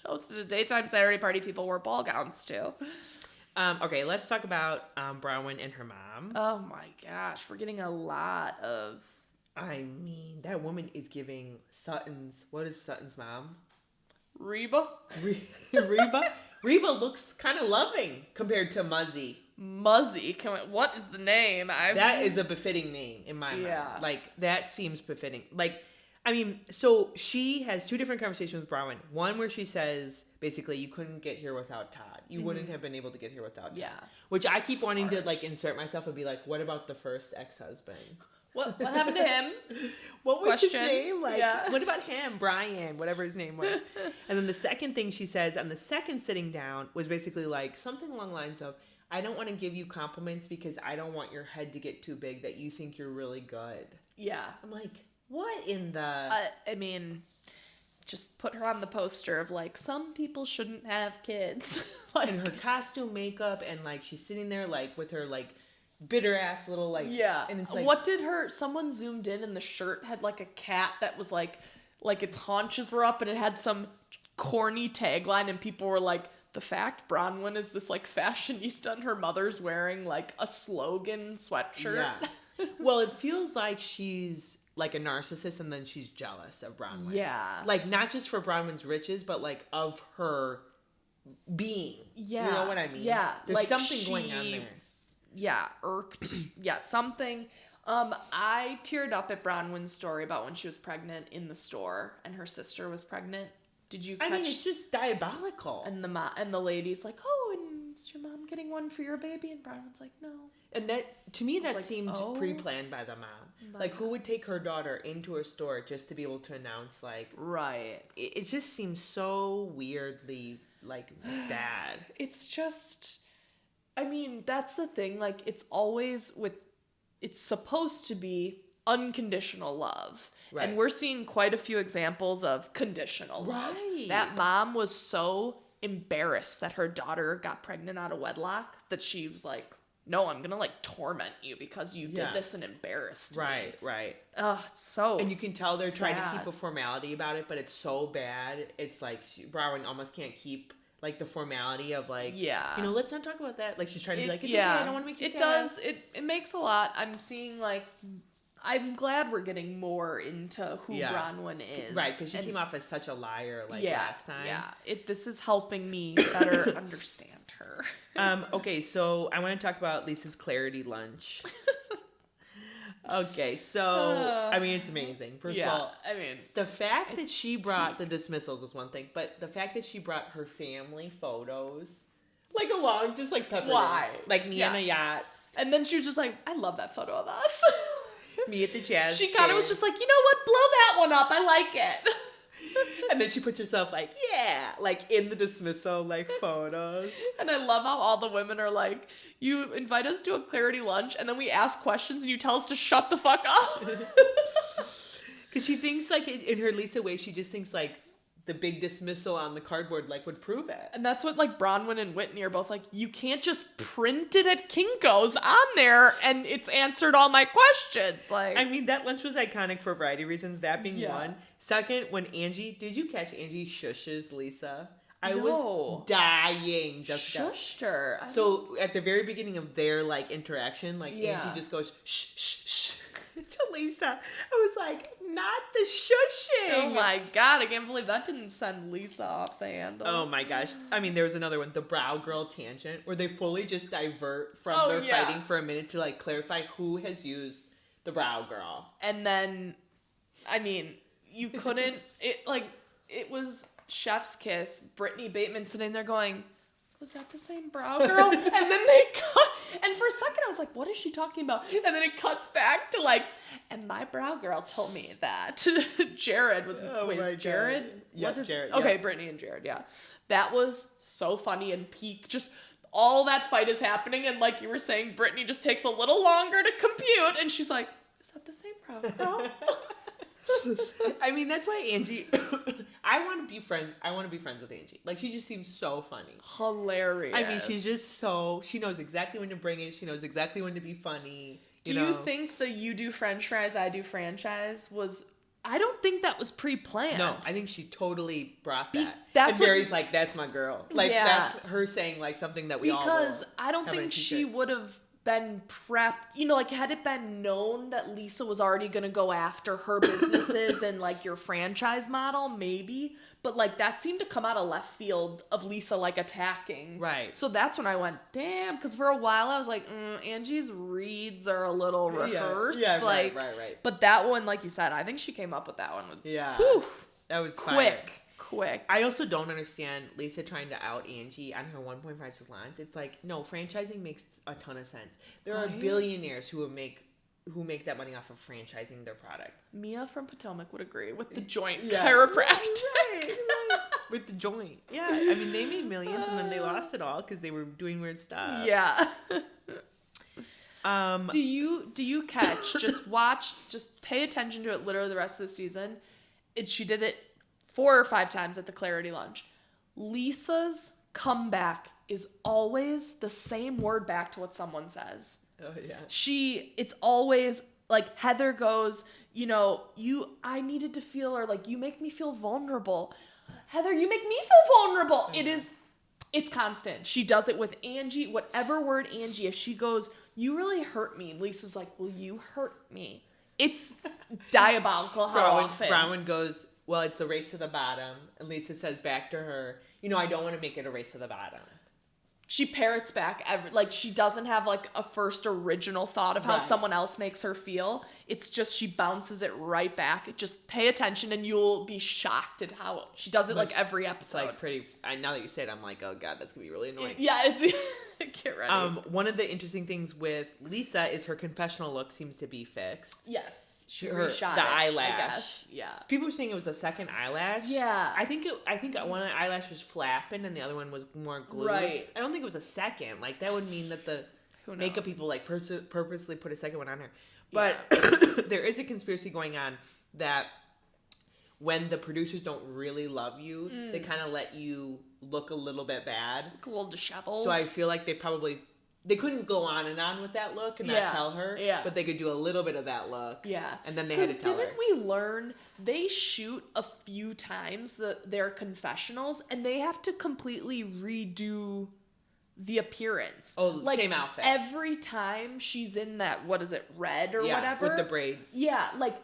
hosted a daytime Saturday party. People wore ball gowns, too. Okay, let's talk about Bronwyn and her mom. Oh, my gosh. We're getting a lot of... I mean, that woman is giving Sutton's... What is Sutton's mom? Reba? Reba looks kind of loving compared to Muzzy. Muzzy? What is the name? That is a befitting name in my mind. Yeah. Like, that seems befitting. Like, I mean, so she has two different conversations with Bronwyn. One where she says, basically, you couldn't get here without Todd. You wouldn't have been able to get here without Todd. Yeah. Which I keep wanting to, like, insert myself and be like, what about the first ex-husband? What happened to him? What was Question. his name? Like, Yeah. what about him? Brian, whatever his name was. And then the second thing she says on the second sitting down was basically like something along the lines of, I don't want to give you compliments because I don't want your head to get too big that you think you're really good. Yeah. I'm like, what in the... I mean, just put her on the poster of, like, some people shouldn't have kids. Like, and her costume, makeup, and, like, she's sitting there, like, with her, like, bitter-ass little, like... Yeah. And it's like... What did someone zoomed in and the shirt had, like, a cat that was, like its haunches were up and it had some corny tagline and people were like, the fact Bronwyn is this, like, fashionista and her mother's wearing, like, a slogan sweatshirt. Yeah. Well, it feels like she's... like a narcissist, and then she's jealous of Bronwyn. Yeah. Like, not just for Bronwyn's riches, but, like, of her being. Yeah. You know what I mean? Yeah. There's like something going on there. Yeah, irked. Yeah, something. I teared up at Bronwyn's story about when she was pregnant in the store, and her sister was pregnant. Did you catch... I mean, it's just diabolical. And the lady's like, oh, and is your mom getting one for your baby? And Bronwyn's like, no. And that, to me, that like, seemed oh, pre-planned by the mom. Like, who would take her daughter into a store just to be able to announce, like... Right. It just seems so weirdly, like, bad. It's just... I mean, that's the thing. Like, it's always with... It's supposed to be unconditional love. Right. And we're seeing quite a few examples of conditional love. Right. That mom was so embarrassed that her daughter got pregnant out of wedlock that she was like, no, I'm going to, like, torment you because you did this and embarrassed me. Right. Ugh, it's so And you can tell they're trying to sad. keep a formality about it, but it's so bad. It's like, Bronwyn almost can't keep, like, the formality of, like, Yeah. you know, let's not talk about that. Like, she's trying to be like, it's yeah. okay, I don't want to make you it sad. does. It makes a lot. I'm seeing, like... I'm glad we're getting more into who Bronwyn is. Right, because she came off as such a liar, like, last time. Yeah, this is helping me better understand her. Okay, so I want to talk about Lisa's clarity lunch. Okay, so, I mean, it's amazing. First of all, I mean... the fact that she brought the dismissals is one thing, but the fact that she brought her family photos, like, along, just, like, peppered Why? in. Like, me on a yacht. And then she was just like, I love that photo of us. Me at the jazz. She kind of was just like, you know what? Blow that one up. I like it. And then she puts herself like, yeah, like in the dismissal, like photos. And I love how all the women are like, you invite us to a clarity lunch and then we ask questions and you tell us to shut the fuck up. Because she thinks like in her Lisa way, she just thinks like the big dismissal on the cardboard like would prove it. And that's what like Bronwyn and Whitney are both like, you can't just print it at Kinko's on there and it's answered all my questions. Like, I mean, that lunch was iconic for a variety of reasons, that being one. Second, when Angie, did you catch Angie shushes Lisa? I was dying, Jessica. Shushed her. So at the very beginning of their like interaction, like Angie just goes shh shh shh to Lisa. I was like, not the shushing. Oh my god, I can't believe that didn't send Lisa off the handle. Oh my gosh. I mean, there was another one, the brow girl tangent, where they fully just divert from their fighting for a minute to like clarify who has used the brow girl. And then, I mean, you couldn't, it was chef's kiss, Brittany Bateman sitting there going, was that the same brow girl? And then they cut, and for a second I was like, what is she talking about? And then it cuts back to like, and my brow girl told me that Jared was, Jared? Yeah, Jared. Okay, Brittany and Jared, yeah. That was so funny and peak, just all that fight is happening, and like you were saying, Brittany just takes a little longer to compute, and she's like, is that the same brow girl? I mean, that's why Angie, I want to be friends with Angie. Like, she just seems so funny. Hilarious. I mean, she's just so, she knows exactly when to bring it. She knows exactly when to be funny. Do you think the you do French fries, I do franchise was, I don't think that was pre-planned. No, I think she totally brought that. That's and what, Barry's like, that's my girl. Like, that's her saying, like, something that we all Because I don't think she would have been prepped, you know, like had it been known that Lisa was already going to go after her businesses and like your franchise model, maybe. But like that seemed to come out of left field of Lisa like attacking. Right. So that's when I went, damn, because for a while I was like, Angie's reads are a little rehearsed. Yeah, like, right. But that one, like you said, I think she came up with that one. Whew, that was quick. I also don't understand Lisa trying to out Angie on her 1.5 salons. It's like, no, franchising makes a ton of sense. There are billionaires who make that money off of franchising their product. Mia from Potomac would agree with the joint chiropractic. Right. With the joint. Yeah. I mean, they made millions and then they lost it all because they were doing weird stuff. Yeah. Do you catch, just pay attention to it literally the rest of the season. She did it 4 or 5 times at the Clarity lunch. Lisa's comeback is always the same word back to what someone says. Oh, yeah. It's always like Heather goes, you know, I needed to feel, or like, you make me feel vulnerable. Heather, you make me feel vulnerable. Yeah. It's constant. She does it with Angie, whatever word Angie, if she goes, you really hurt me. Lisa's like, well, you hurt me. It's diabolical how often. Bronwyn goes, well, it's a race to the bottom. And Lisa says back to her, you know, I don't want to make it a race to the bottom. She parrots back she doesn't have like a first original thought of how someone else makes her feel. It's just she bounces it right back. Just pay attention and you'll be shocked at how she does it like every episode. It's like now that you say it, I'm like, oh God, that's gonna be really annoying. Yeah, it's get ready. One of the interesting things with Lisa is her confessional look seems to be fixed. Yes. She reshot the eyelash. I guess. Yeah. People were saying it was a second eyelash. Yeah. I think one eyelash was flapping and the other one was more glued. Right. I don't think it was a second. Like that would mean that the makeup people like purposely put a second one on her. But there is a conspiracy going on that when the producers don't really love you, they kind of let you look a little bit bad. A little disheveled. So I feel like they couldn't go on and on with that look and not tell her. Yeah. But they could do a little bit of that look. Yeah. And then they had to tell her. Didn't we learn they shoot a few times their confessionals and they have to completely redo the appearance. Oh, like, same outfit. Every time she's in that, what is it, red or whatever? With the braids. Yeah, like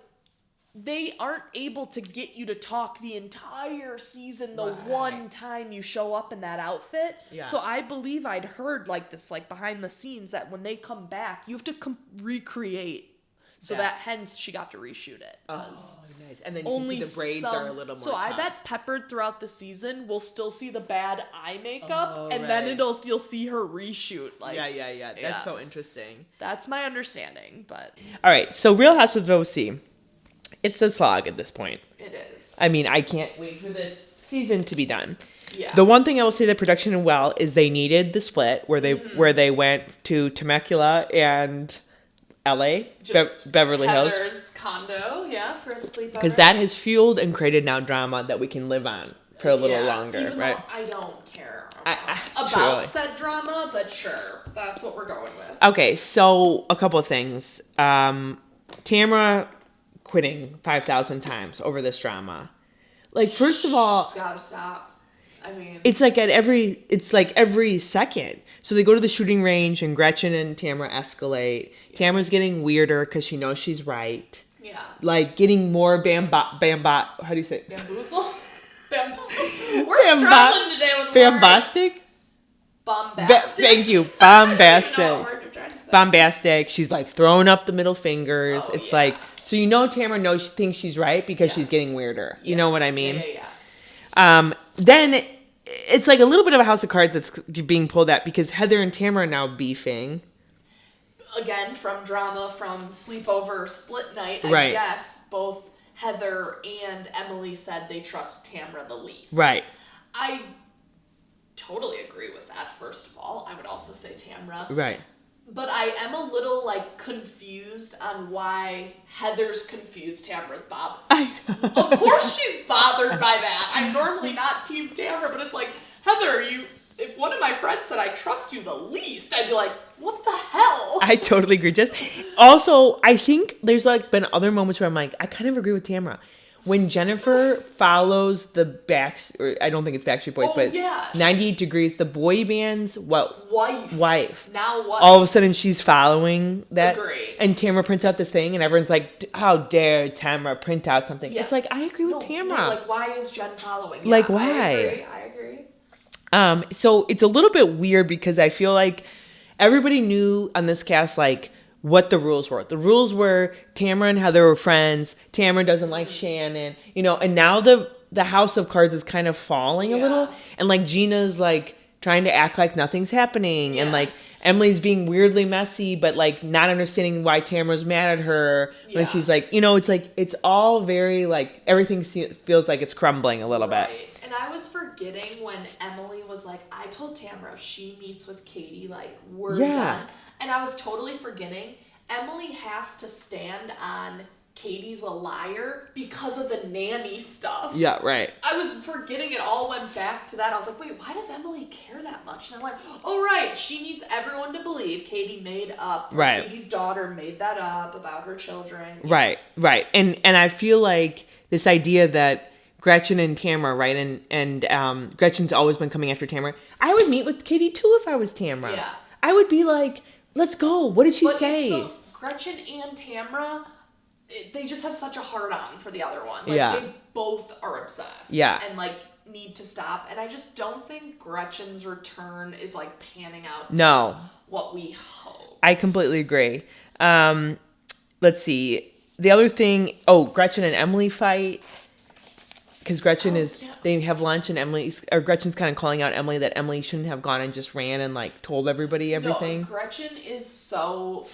they aren't able to get you to talk the entire season the one time you show up in that outfit. Yeah. So I believe I'd heard like this, like behind the scenes, that when they come back, you have to recreate. So that hence she got to reshoot it. Oh, nice. And then you can see the braids are a little more So I bet peppered throughout the season, we'll still see the bad eye makeup, and then you'll see her reshoot. Like, yeah. That's so interesting. That's my understanding, but... All right, so Real Housewives of OC. It's a slog at this point. It is. I mean, I can't wait for this season to be done. Yeah. The one thing I will say that production did well is they needed the split where they went to Temecula and LA, Beverly Hills. Heather's condo, for a sleepover. Because that has fueled and created now drama that we can live on for a little longer, even right? I don't care truly. said drama, but sure, that's what we're going with. Okay, so a couple of things. Tamra quitting 5,000 times over this drama. Like, first of all, she's gotta stop. I mean, it's like every second. So they go to the shooting range and Gretchen and Tamra escalate. Yeah. Tamra's getting weirder because she knows she's right. Yeah. Like getting more how do you say it? Bamboozle? We're struggling today with Bombastic? Bombastic? Thank you. Bombastic. Bombastic. She's like throwing up the middle fingers. It's like, so Tamra thinks she's right because she's getting weirder. You know what I mean? Yeah. Then it's like a little bit of a house of cards that's being pulled at because Heather and Tamra are now beefing. Again, from drama, from sleepover, split night, I guess both Heather and Emily said they trust Tamra the least. Right. I totally agree with that, first of all. I would also say Tamra. Right. But I am a little, confused on why Heather's confused Tamra's bothered. I know. Of course she's bothered by that. I'm normally not Team Tamra, but it's like, Heather, if one of my friends said I trust you the least, I'd be like, what the hell? I totally agree. Also, I think there's been other moments where I'm like, I kind of agree with Tamra. when Jennifer follows the or I don't think it's Backstreet Boys, but 98 Degrees, the boy band's wife. Now what? All of a sudden she's following that. Agree. And Tamra prints out the thing and everyone's like, how dare Tamra print out something? Yeah. It's like, I agree with Tamra. It's like, why is Jen following? Yeah, like, why? I agree. So it's a little bit weird because I feel like everybody knew on this cast, like, what the rules were. The rules were Tamra and Heather were friends. Tamra doesn't like Shannon, you know, and now the house of cards is kind of falling a little. And like Gina's like trying to act like nothing's happening. And like Emily's being weirdly messy, but like not understanding why Tamra's mad at her when she's like, you know, it's like, it's all very like, everything feels like it's crumbling a little bit. And I was forgetting when Emily was like, I told Tamra if she meets with Katie, like, we're done. And I was totally forgetting Emily has to stand on Katie's a liar because of the nanny stuff. Yeah, right. I was forgetting it all went back to that. I was like, wait, why does Emily care that much? And I went, oh, right. She needs everyone to believe Katie made up. Right. Katie's daughter made that up about her children. Right, right. And I feel like this idea that Gretchen and Tamra, right? And Gretchen's always been coming after Tamra. I would meet with Katie too if I was Tamra. Yeah. I would be like, let's go. What did she say? So Gretchen and Tamra, they just have such a hard-on for the other one. Like, they both are obsessed. Yeah. And, like, need to stop. And I just don't think Gretchen's return is, like, panning out to what we hope. I completely agree. Let's see. The other thing, Gretchen and Emily fight. Because Gretchen they have lunch and Gretchen's kind of calling out Emily that Emily shouldn't have gone and just ran and like told everybody everything. No, Gretchen is so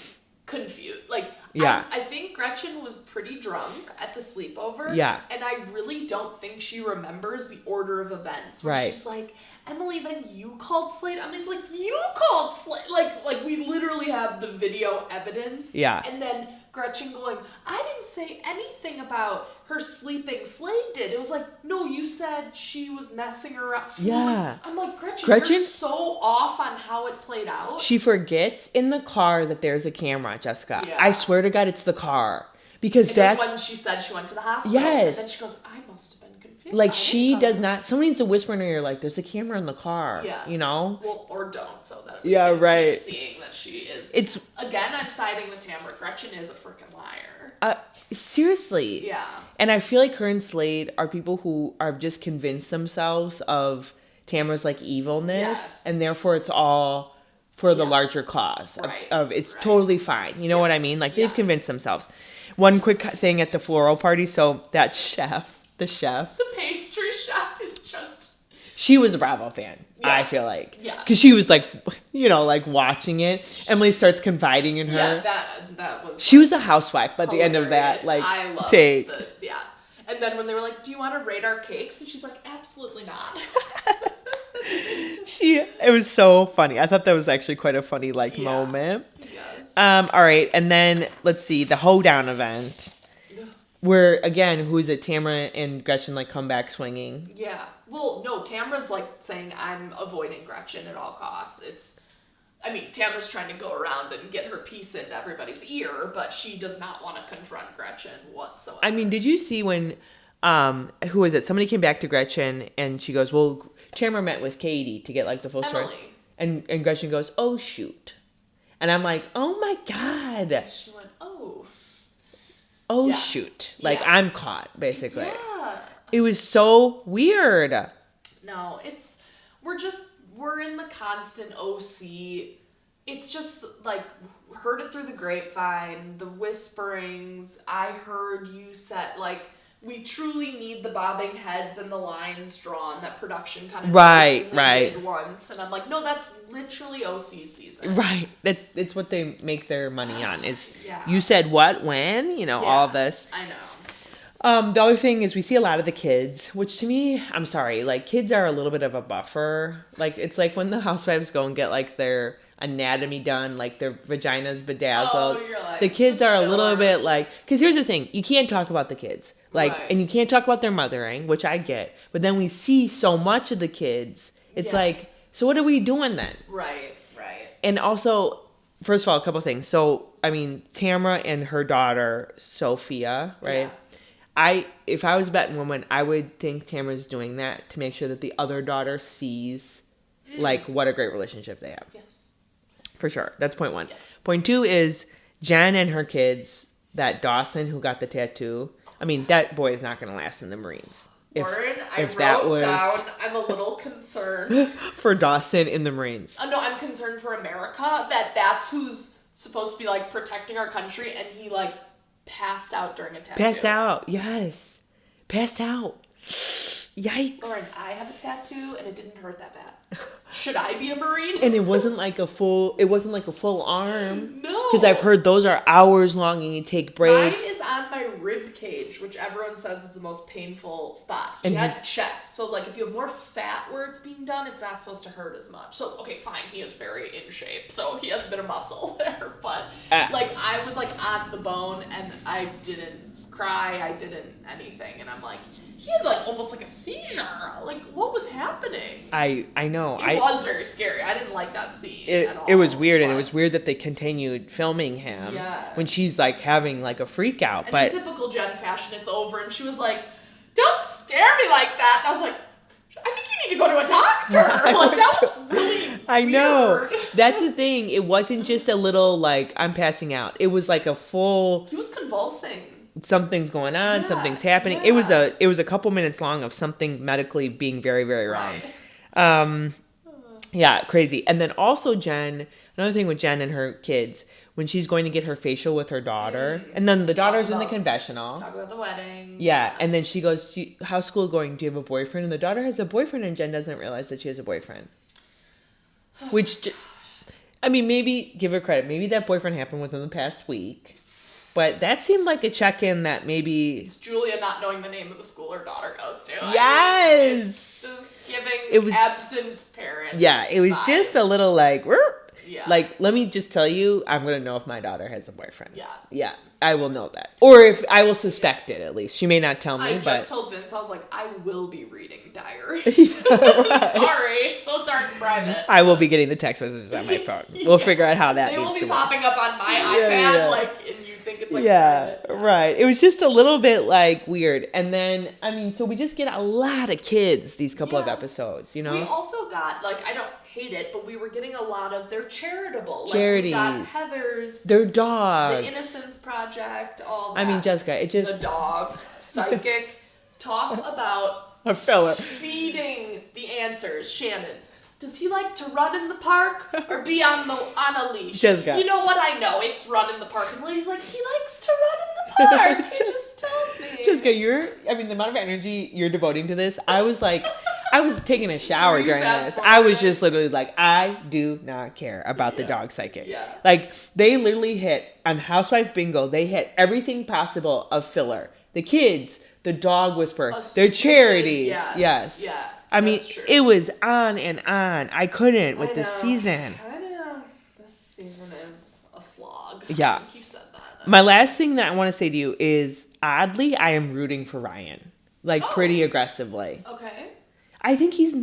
confused. Like, I think Gretchen was pretty drunk at the sleepover. Yeah. And I really don't think she remembers the order of events. Where she's like, Emily, then you called Slade. Emily's like, you called Slade. Like we literally have the video evidence. Yeah. And then Gretchen going, I didn't say anything about her sleeping. Slade did. It was like, no, you said she was messing around. Yeah. I'm like, Gretchen, you're so off on how it played out. She forgets in the car that there's a camera, Jessica. Yeah. I swear to God, it's the car. Because that's when she said she went to the hospital. Yes. And then she goes, I must have been confused. Like, she does not. Someone needs to whisper in her ear, like, there's a camera in the car. Yeah. You know? Well, or don't, so that we can keep seeing that she is. Again, I'm siding with Tamra. Gretchen is a freaking liar. Seriously. Yeah. And I feel like her and Slade are people who are just convinced themselves of Tamra's, like, evilness. And therefore, it's all for the larger cause. Of it's totally fine. You know what I mean? Like, they've convinced themselves. One quick thing at the floral party. So that the chef. The pastry chef is just. She was a Bravo fan, I feel like. Yeah. Because she was like, you know, like watching it. Emily starts confiding in her. Yeah, that was. She was a housewife by the end of that, like, I loved take. And then when they were like, do you want to rate our cakes? And she's like, absolutely not. It was so funny. I thought that was actually quite a funny, like, moment. Yes. All right. And then, let's see, the hoedown event. Where, again, who is it? Tamra and Gretchen, like, come back swinging. Yeah. Well, no, Tamra's, like, saying, I'm avoiding Gretchen at all costs. Tamra's trying to go around and get her piece into everybody's ear, but she does not want to confront Gretchen whatsoever. I mean, did you see when, who was it? Somebody came back to Gretchen, and she goes, well, Tamra met with Katie to get, like, the full story. And Gretchen goes, oh, shoot. And I'm like, oh, my God. She went, shoot. Like, I'm caught, basically. Yeah. It was so weird. No, we're in the constant OC. It's just, like, heard it through the grapevine, the whisperings. I heard you said, like, we truly need the bobbing heads and the lines drawn that production kind of did once. And I'm like, no, that's literally OC season. Right. It's what they make their money on is you said what, when, you know, all this. I know. The other thing is we see a lot of the kids, which to me, I'm sorry, like kids are a little bit of a buffer. Like it's like when the housewives go and get like their anatomy done, like their vaginas bedazzled. Oh, you're like, the kids are a little bit like, because here's the thing, you can't talk about the kids. Like, and you can't talk about their mothering, which I get. But then we see so much of the kids. It's like, so what are we doing then? Right. And also, first of all, a couple things. So, I mean, Tamra and her daughter, Sophia, right? If I was a betting woman, I would think Tamra's doing that to make sure that the other daughter sees, like, what a great relationship they have. Yes. For sure. That's point one. Yeah. Point two is Jen and her kids, that Dawson who got the tattoo. I mean, that boy is not going to last in the Marines. Lauren, I wrote down, I'm a little concerned. For Dawson in the Marines. No, I'm concerned for America that's who's supposed to be, like, protecting our country, and he, like, passed out during a tattoo. Passed out, yes. Passed out. Yikes. Lauren, I have a tattoo, and it didn't hurt that bad. Should I be a Marine? And it wasn't like a full arm. No. Because I've heard those are hours long and you take breaks. Mine is on my rib cage, which everyone says is the most painful spot. And he has chest. So, like, if you have more fat where it's being done, it's not supposed to hurt as much. So, okay, fine. He is very in shape. So, he has a bit of muscle there. But, like, I was, like, on the bone and I didn't cry. I didn't anything. And I'm like, he had, like, almost like a seizure. Like, what was happening? I know. It was very scary. I didn't like that scene at all. It was weird, and it was weird that they continued filming him when she's, like, having, like, a freak out. And but in typical Jen fashion, it's over, and she was like, "Don't scare me like that." And I was like, I think you need to go to a doctor. Like, that was really I weird. know. That's the thing. It wasn't just a little, like, I'm passing out. It was like a full... He was convulsing. Something's going on, something's happening. It was a couple minutes long of something medically being very, very wrong. Right. Yeah, crazy. And then also another thing with Jen and her kids, when she's going to get her facial with her daughter, and then the daughter's in the confessional. Talk about the wedding. Yeah, and then she goes, how's school going? Do you have a boyfriend? And the daughter has a boyfriend, and Jen doesn't realize that she has a boyfriend. Which, I mean, maybe, give her credit, maybe that boyfriend happened within the past week. But that seemed like a check-in that maybe... It's Julia not knowing the name of the school her daughter goes to. Yes! Just giving absent parent Yeah, it was vibes. just a little like... Yeah. Like, let me just tell you, I'm going to know if my daughter has a boyfriend. Yeah. Yeah, I will know that. Or if I will suspect it, at least. She may not tell me, I but... just told Vince, I was like, I will be reading diaries. Sorry. Those aren't private. I will be getting the text messages on my phone. We'll figure out how that They needs will to be work. popping up on my iPad, like, and you think it's like private. Right. It was just a little bit like weird. And then, I mean, so we just get a lot of kids these couple of episodes, you know? We also got, like, I don't hate it, but we were getting a lot of their charitable. Charities. Like, we got Heather's. Their dogs. The Innocence Project, all that. I mean, Jessica, it just... The dog. Psychic. Talk about... A fella. Feeding the answers. Shannon. Does he like to run in the park or be on a leash? Jessica. You know what I know? It's run in the park. And the lady's like, he likes to run in the park. He just told me. Jessica, the amount of energy you're devoting to this, I was like, I was taking a shower during this. I was just literally like, I do not care about the dog psychic. Yeah. Like, they literally hit, on Housewife Bingo, they hit everything possible of filler. The kids, the dog whisperer, their charities. Yes. Yeah. I mean, true. it was on and on. I couldn't with this season. I know. This season is a slog. Yeah. I think you said that. My last thing that I want to say to you is, oddly, I am rooting for Ryan. Like, pretty aggressively. Okay. I think he's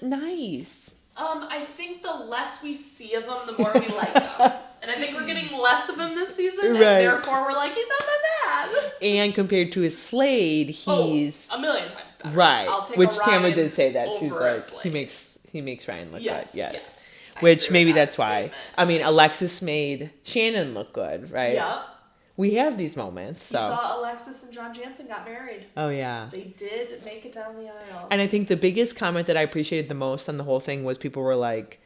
nice. I think the less we see of him, the more we like him. And I think we're getting less of him this season, and therefore we're like, he's not that bad. And compared to his Slade, he's a million times better. Right. I'll take Which a Ryan Tamra did say that. She's over a like, Slade. he makes Ryan look Yes, good. Yes. yes. Which maybe that that's why. statement. I mean, Alexis made Shannon look good, right? Yep. We have these moments. So. You saw Alexis and John Jansen got married. Oh yeah. They did make it down the aisle. And I think the biggest comment that I appreciated the most on the whole thing was people were like,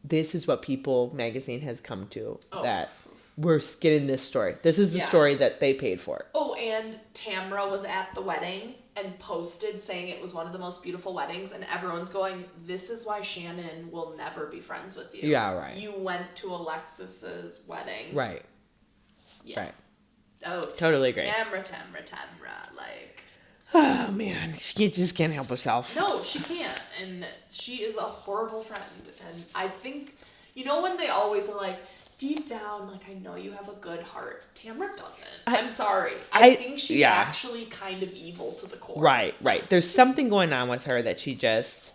"This is what People magazine has come to. That we're getting this story. This is the story that they paid for." Oh, and Tamra was at the wedding and posted saying it was one of the most beautiful weddings, and everyone's going, "This is why Shannon will never be friends with you." Yeah, right. You went to Alexis's wedding. Right. Yeah. Right. Oh, totally agree. Tamra, like. Oh man, she just can't help herself. No, she can't, and she is a horrible friend. And I think, when they always are like, deep down, like, I know you have a good heart. Tamra doesn't. I'm sorry. I think she's actually kind of evil to the core. Right. There's something going on with her that she just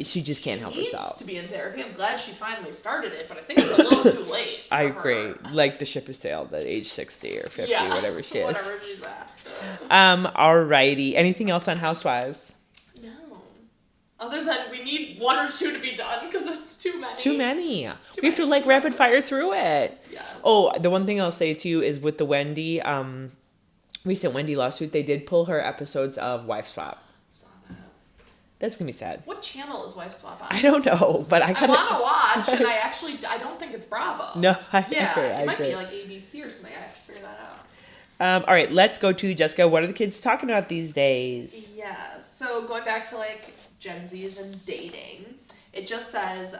she just can't help herself. She needs to be in therapy. I'm glad she finally started it, but I think it's a little too late. I agree. Like the ship has sailed at age 60 or 50, whatever she is. Whatever she's at. Alrighty. Anything else on Housewives? No. Other than we need one or two to be done because it's too many. Too many. We have to like rapid fire through it. Yes. Oh, the one thing I'll say to you is with the Wendy, recent Wendy lawsuit, they did pull her episodes of Wife Swap. Saw that. That's gonna be sad. What channel is Wife Swap on? I don't know, but I want to watch, and I don't think it's Bravo. No, I agree. It might be like ABC or something. I have to figure that out. All right, let's go to Jessica. What are the kids talking about these days? Yeah, so going back to like Gen Z's and dating, it just says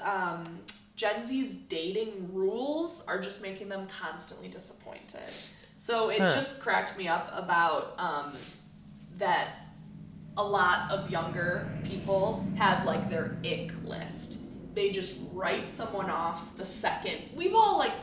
Gen Z's dating rules are just making them constantly disappointed. So it just cracked me up about that a lot of younger people have like their ick list. They just write someone off the second. We've all like,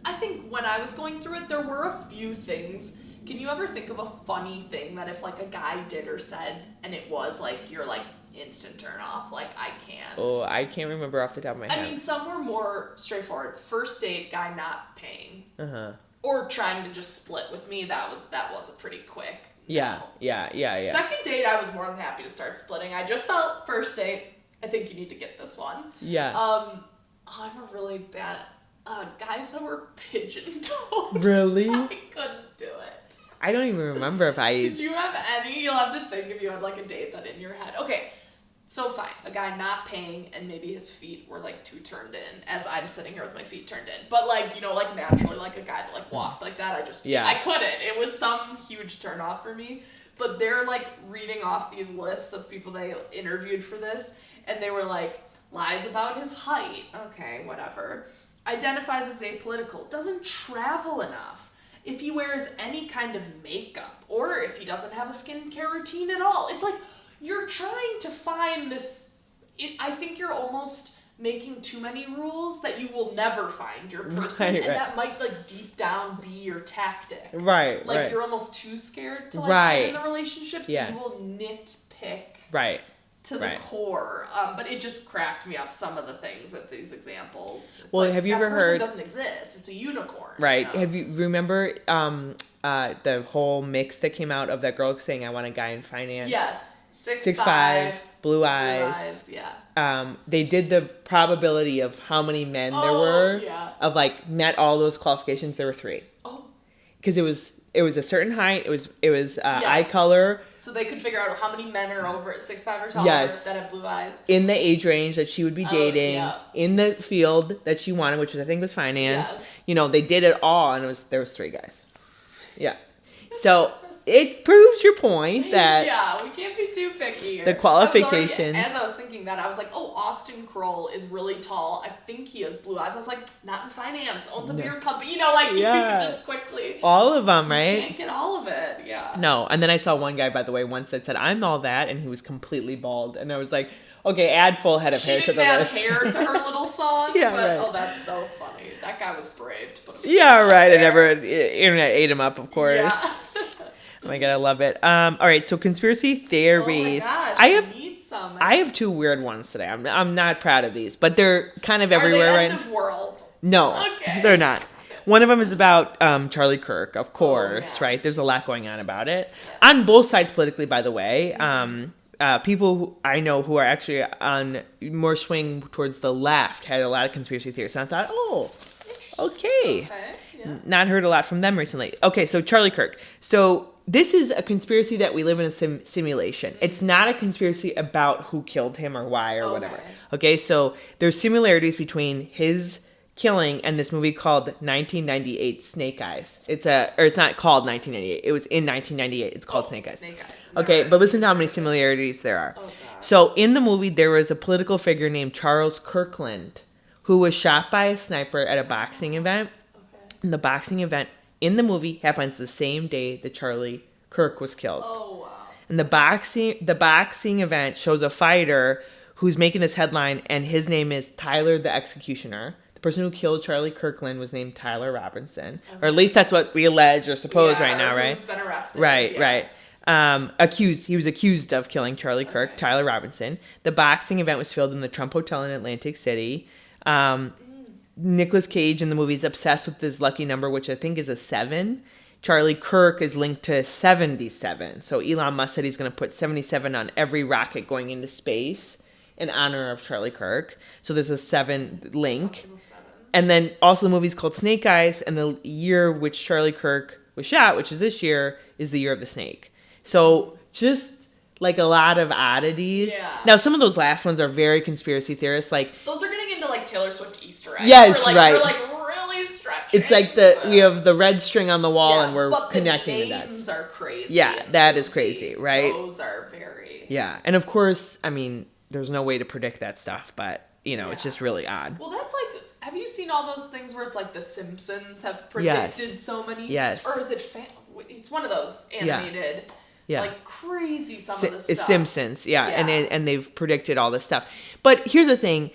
I think when I was going through it, there were a few things. Can you ever think of a funny thing that if like a guy did or said and it was like you're like instant turn off, like I can't. Oh, I can't remember off the top of my head. I mean, some were more straightforward. First date, guy not paying. Or trying to just split with me. That was a pretty quick. Yeah. Second date, I was more than happy to start splitting. I just felt first date, I think you need to get this one. Yeah. I have a really bad guys that were pigeon-toed. Really? I couldn't do it. I don't even remember if I... Did you have any? You'll have to think if you had like a date that in your head. Okay, so fine. A guy not paying and maybe his feet were like too turned in as I'm sitting here with my feet turned in. But like, you know, like naturally like a guy that like walked like that, I couldn't. It was some huge turn off for me. But they're like reading off these lists of people they interviewed for this, and they were like, lies about his height. Okay, whatever. Identifies as apolitical. Doesn't travel enough. If he wears any kind of makeup, or if he doesn't have a skincare routine at all. It's like, you're trying to find this... I think you're almost making too many rules that you will never find your person, and that might, like, deep down be your tactic. Right, like, you're almost too scared to, like, get in the relationship, so you will nitpick to the core. But it just cracked me up, some of the things at these examples. It's like, have you ever that person heard... doesn't exist. It's a unicorn. Right. You know? Have you remember the whole mix that came out of that girl saying, I want a guy in finance? Yes. 6'5", blue eyes. Yeah. They did the probability of how many men there were of like met all those qualifications. There were 3. Oh. Because it was a certain height. It was eye color. So they could figure out how many men are over 6'5" or taller that have blue eyes. In the age range that she would be dating, in the field that she wanted, which was, I think was finance. Yes. You know, they did it all, and there was 3 guys. Yeah. So it proves your point that we can't be too picky here. The qualifications. As I was thinking that, I was like, oh, Austin Kroll is really tall. I think he has blue eyes. I was like, not in finance, owns a beer company. You know, like you can just quickly. All of them, right? You can't get all of it. Yeah. No, and then I saw one guy, by the way, once that said, I'm all that, and he was completely bald, and I was like, okay, add full head of hair to the list. She didn't add hair to her little song, right. That's so funny. That guy was brave to put him Internet ate him up, of course. Yeah. Oh my god, I love it. All right, so conspiracy theories. Oh my gosh, I need some. I have 2 weird ones today. I'm not proud of these, but they're kind of everywhere. Are they end of world? No, they're not. One of them is about Charlie Kirk, of course, right? There's a lot going on about it. Yes. On both sides politically, by the way. People who I know who are actually on more swing towards the left had a lot of conspiracy theories. And I thought, okay. Yeah. Not heard a lot from them recently. Okay, so Charlie Kirk. So this is a conspiracy that we live in a simulation. It's not a conspiracy about who killed him or why or whatever. Okay, so there's similarities between his killing and this movie called 1998 Snake Eyes. It's not called 1998. It was in 1998. It's called Snake Eyes. Snake Eyes. Okay, but listen to how many similarities there are. So in the movie, there was a political figure named Charles Kirkland who was shot by a sniper at a boxing event. And the boxing event in the movie happens the same day that Charlie Kirk was killed. Oh, wow. And the boxing event shows a fighter who's making this headline, and his name is Tyler the Executioner. The person who killed Charlie Kirkland was named Tyler Robinson. Or at least that's what we allege or suppose right now, right? Who's been arrested. Right. He was accused of killing Charlie Kirk, Tyler Robinson. The boxing event was filmed in the Trump Hotel in Atlantic City. Nicolas Cage in the movie is obsessed with this lucky number, which I think is a 7. Charlie Kirk is linked to 77. So Elon Musk said he's going to put 77 on every rocket going into space in honor of Charlie Kirk. So there's a 7 link. And then also the movie's called Snake Eyes, and the year which Charlie Kirk was shot, which is this year, is the year of the snake. So just like a lot of oddities. Yeah. Now some of those last ones are very conspiracy theorists. Like those are getting into like Taylor Swift Easter eggs. Yes, right. We're like really stretching. It's like we have the red string on the wall, and we're connecting the dots. The names are crazy. Yeah, that is crazy, right? Those are very. Yeah, and of course, I mean, there's no way to predict that stuff, but it's just really odd. Well, that's like. Have you seen all those things where it's like The Simpsons have predicted so many? Yes. Or is it? It's one of those animated. Yeah. Like crazy some of the stuff. It's Simpsons, and they've predicted all this stuff. But here's the thing.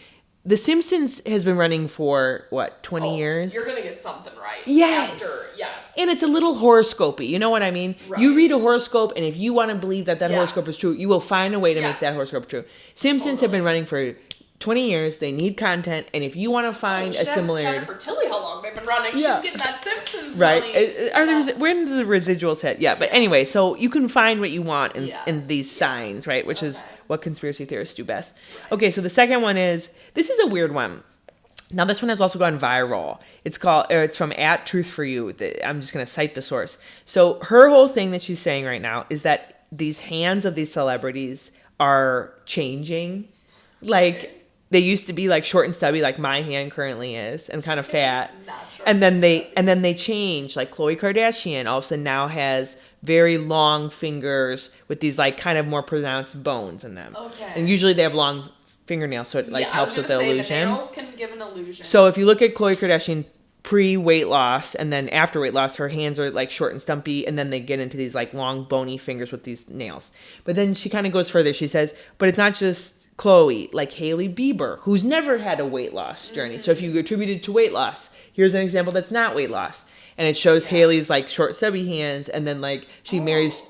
The Simpsons has been running for, 20 years? You're going to get something right. Yes. Yes. And it's a little horoscopy. You know what I mean? Right. You read a horoscope, and if you want to believe that horoscope is true, you will find a way to make that horoscope true. Simpsons have been running for 20 years. They need content, and if you want to find a similarity. Jennifer Tilly, how long they've been running? Yeah. She's getting that Simpsons right. money. When do the residuals hit? Yeah, but anyway, so you can find what you want in these signs, right? Which is what conspiracy theorists do best. Right. Okay, so the second one is, this is a weird one. Now, this one has also gone viral. It's from @truthforyou. I'm just going to cite the source. So her whole thing that she's saying right now is that these hands of these celebrities are changing. Like, they used to be like short and stubby, like my hand currently is, and kind of fat. And then they change. Like Khloe Kardashian all of a sudden now has very long fingers with these like kind of more pronounced bones in them. Okay. And usually they have long fingernails, so it like helps with the illusion. The nails can give an illusion. So if you look at Khloe Kardashian pre-weight loss and then after weight loss, her hands are like short and stumpy, and then they get into these like long bony fingers with these nails. But then she kind of goes further. She says, but it's not just Khloe, like Hailey Bieber, who's never had a weight loss journey. So if you attribute it to weight loss, here's an example that's not weight loss. And it shows Hailey's like short stubby hands, and then like she marries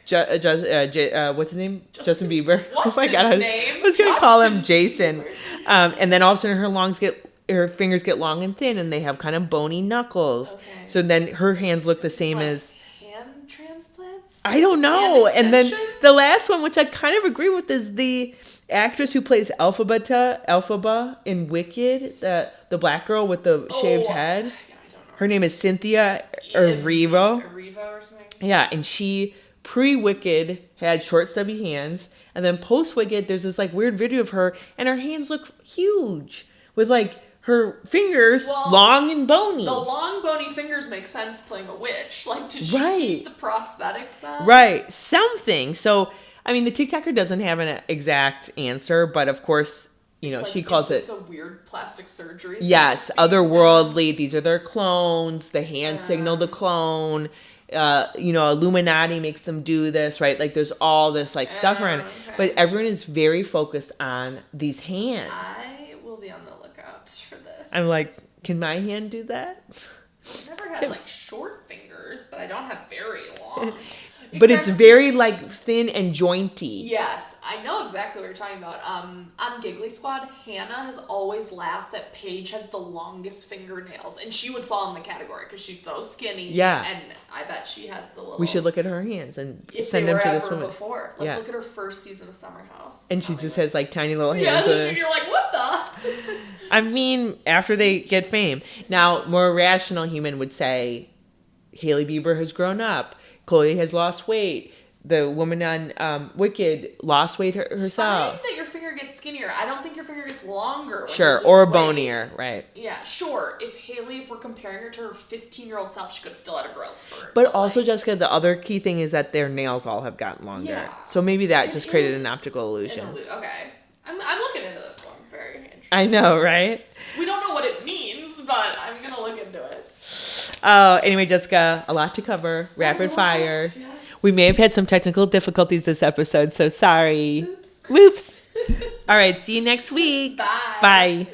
what's his name? Justin Bieber. What's his name? I was going to call him Jason. And then all of a sudden her fingers get long and thin, and they have kind of bony knuckles. Okay. So then her hands look the same as hand transplants? I don't know. And then the last one, which I kind of agree with, is the actress who plays Elphaba in Wicked, the black girl with the shaved head. Yeah, I don't know. Her name is Cynthia Erivo. Erivo or something. Yeah, and she pre-Wicked had short stubby hands, and then post-Wicked there's this like weird video of her, and her hands look huge with like her fingers long and bony. The long bony fingers make sense playing a witch. Like, did she keep the prosthetics on? Right, something. So I mean, the TikToker doesn't have an exact answer, but of course, she calls it a weird plastic surgery. Yes, otherworldly. These are their clones. The hand signal the clone. Illuminati makes them do this, right? Like, there's all this like stuff around it, but everyone is very focused on these hands. I will be on the lookout for this. I'm like, can my hand do that? I've never had like short fingers, but I don't have very long. But it's very like thin and jointy. Yes, I know exactly what you're talking about. On Giggly Squad, Hannah has always laughed that Paige has the longest fingernails, and she would fall in the category because she's so skinny. Yeah, and I bet she has the little. We should look at her hands and send them to this woman. Before, let's look at her first season of Summer House. And she just has like tiny little hands. Yeah, and you're like, what the? I mean, after they get fame, now more rational human would say, Hailey Bieber has grown up. Khloe has lost weight. The woman on Wicked lost weight herself. Fine that your finger gets skinnier. I don't think your finger gets longer. Sure, or bonier, right? Yeah, sure. If we're comparing her to her 15-year-old self, she could have still had a growth spurt. But also, Jessica, the other key thing is that their nails all have gotten longer. Yeah. So maybe that just created an optical illusion. Okay. I'm looking into this one. Very interesting. I know, right? We don't know what it means, but I'm going to look into it. Anyway, Jessica, a lot to cover. Rapid fire. Yes. We may have had some technical difficulties this episode, so sorry. Whoops. All right, see you next week. Bye. Bye.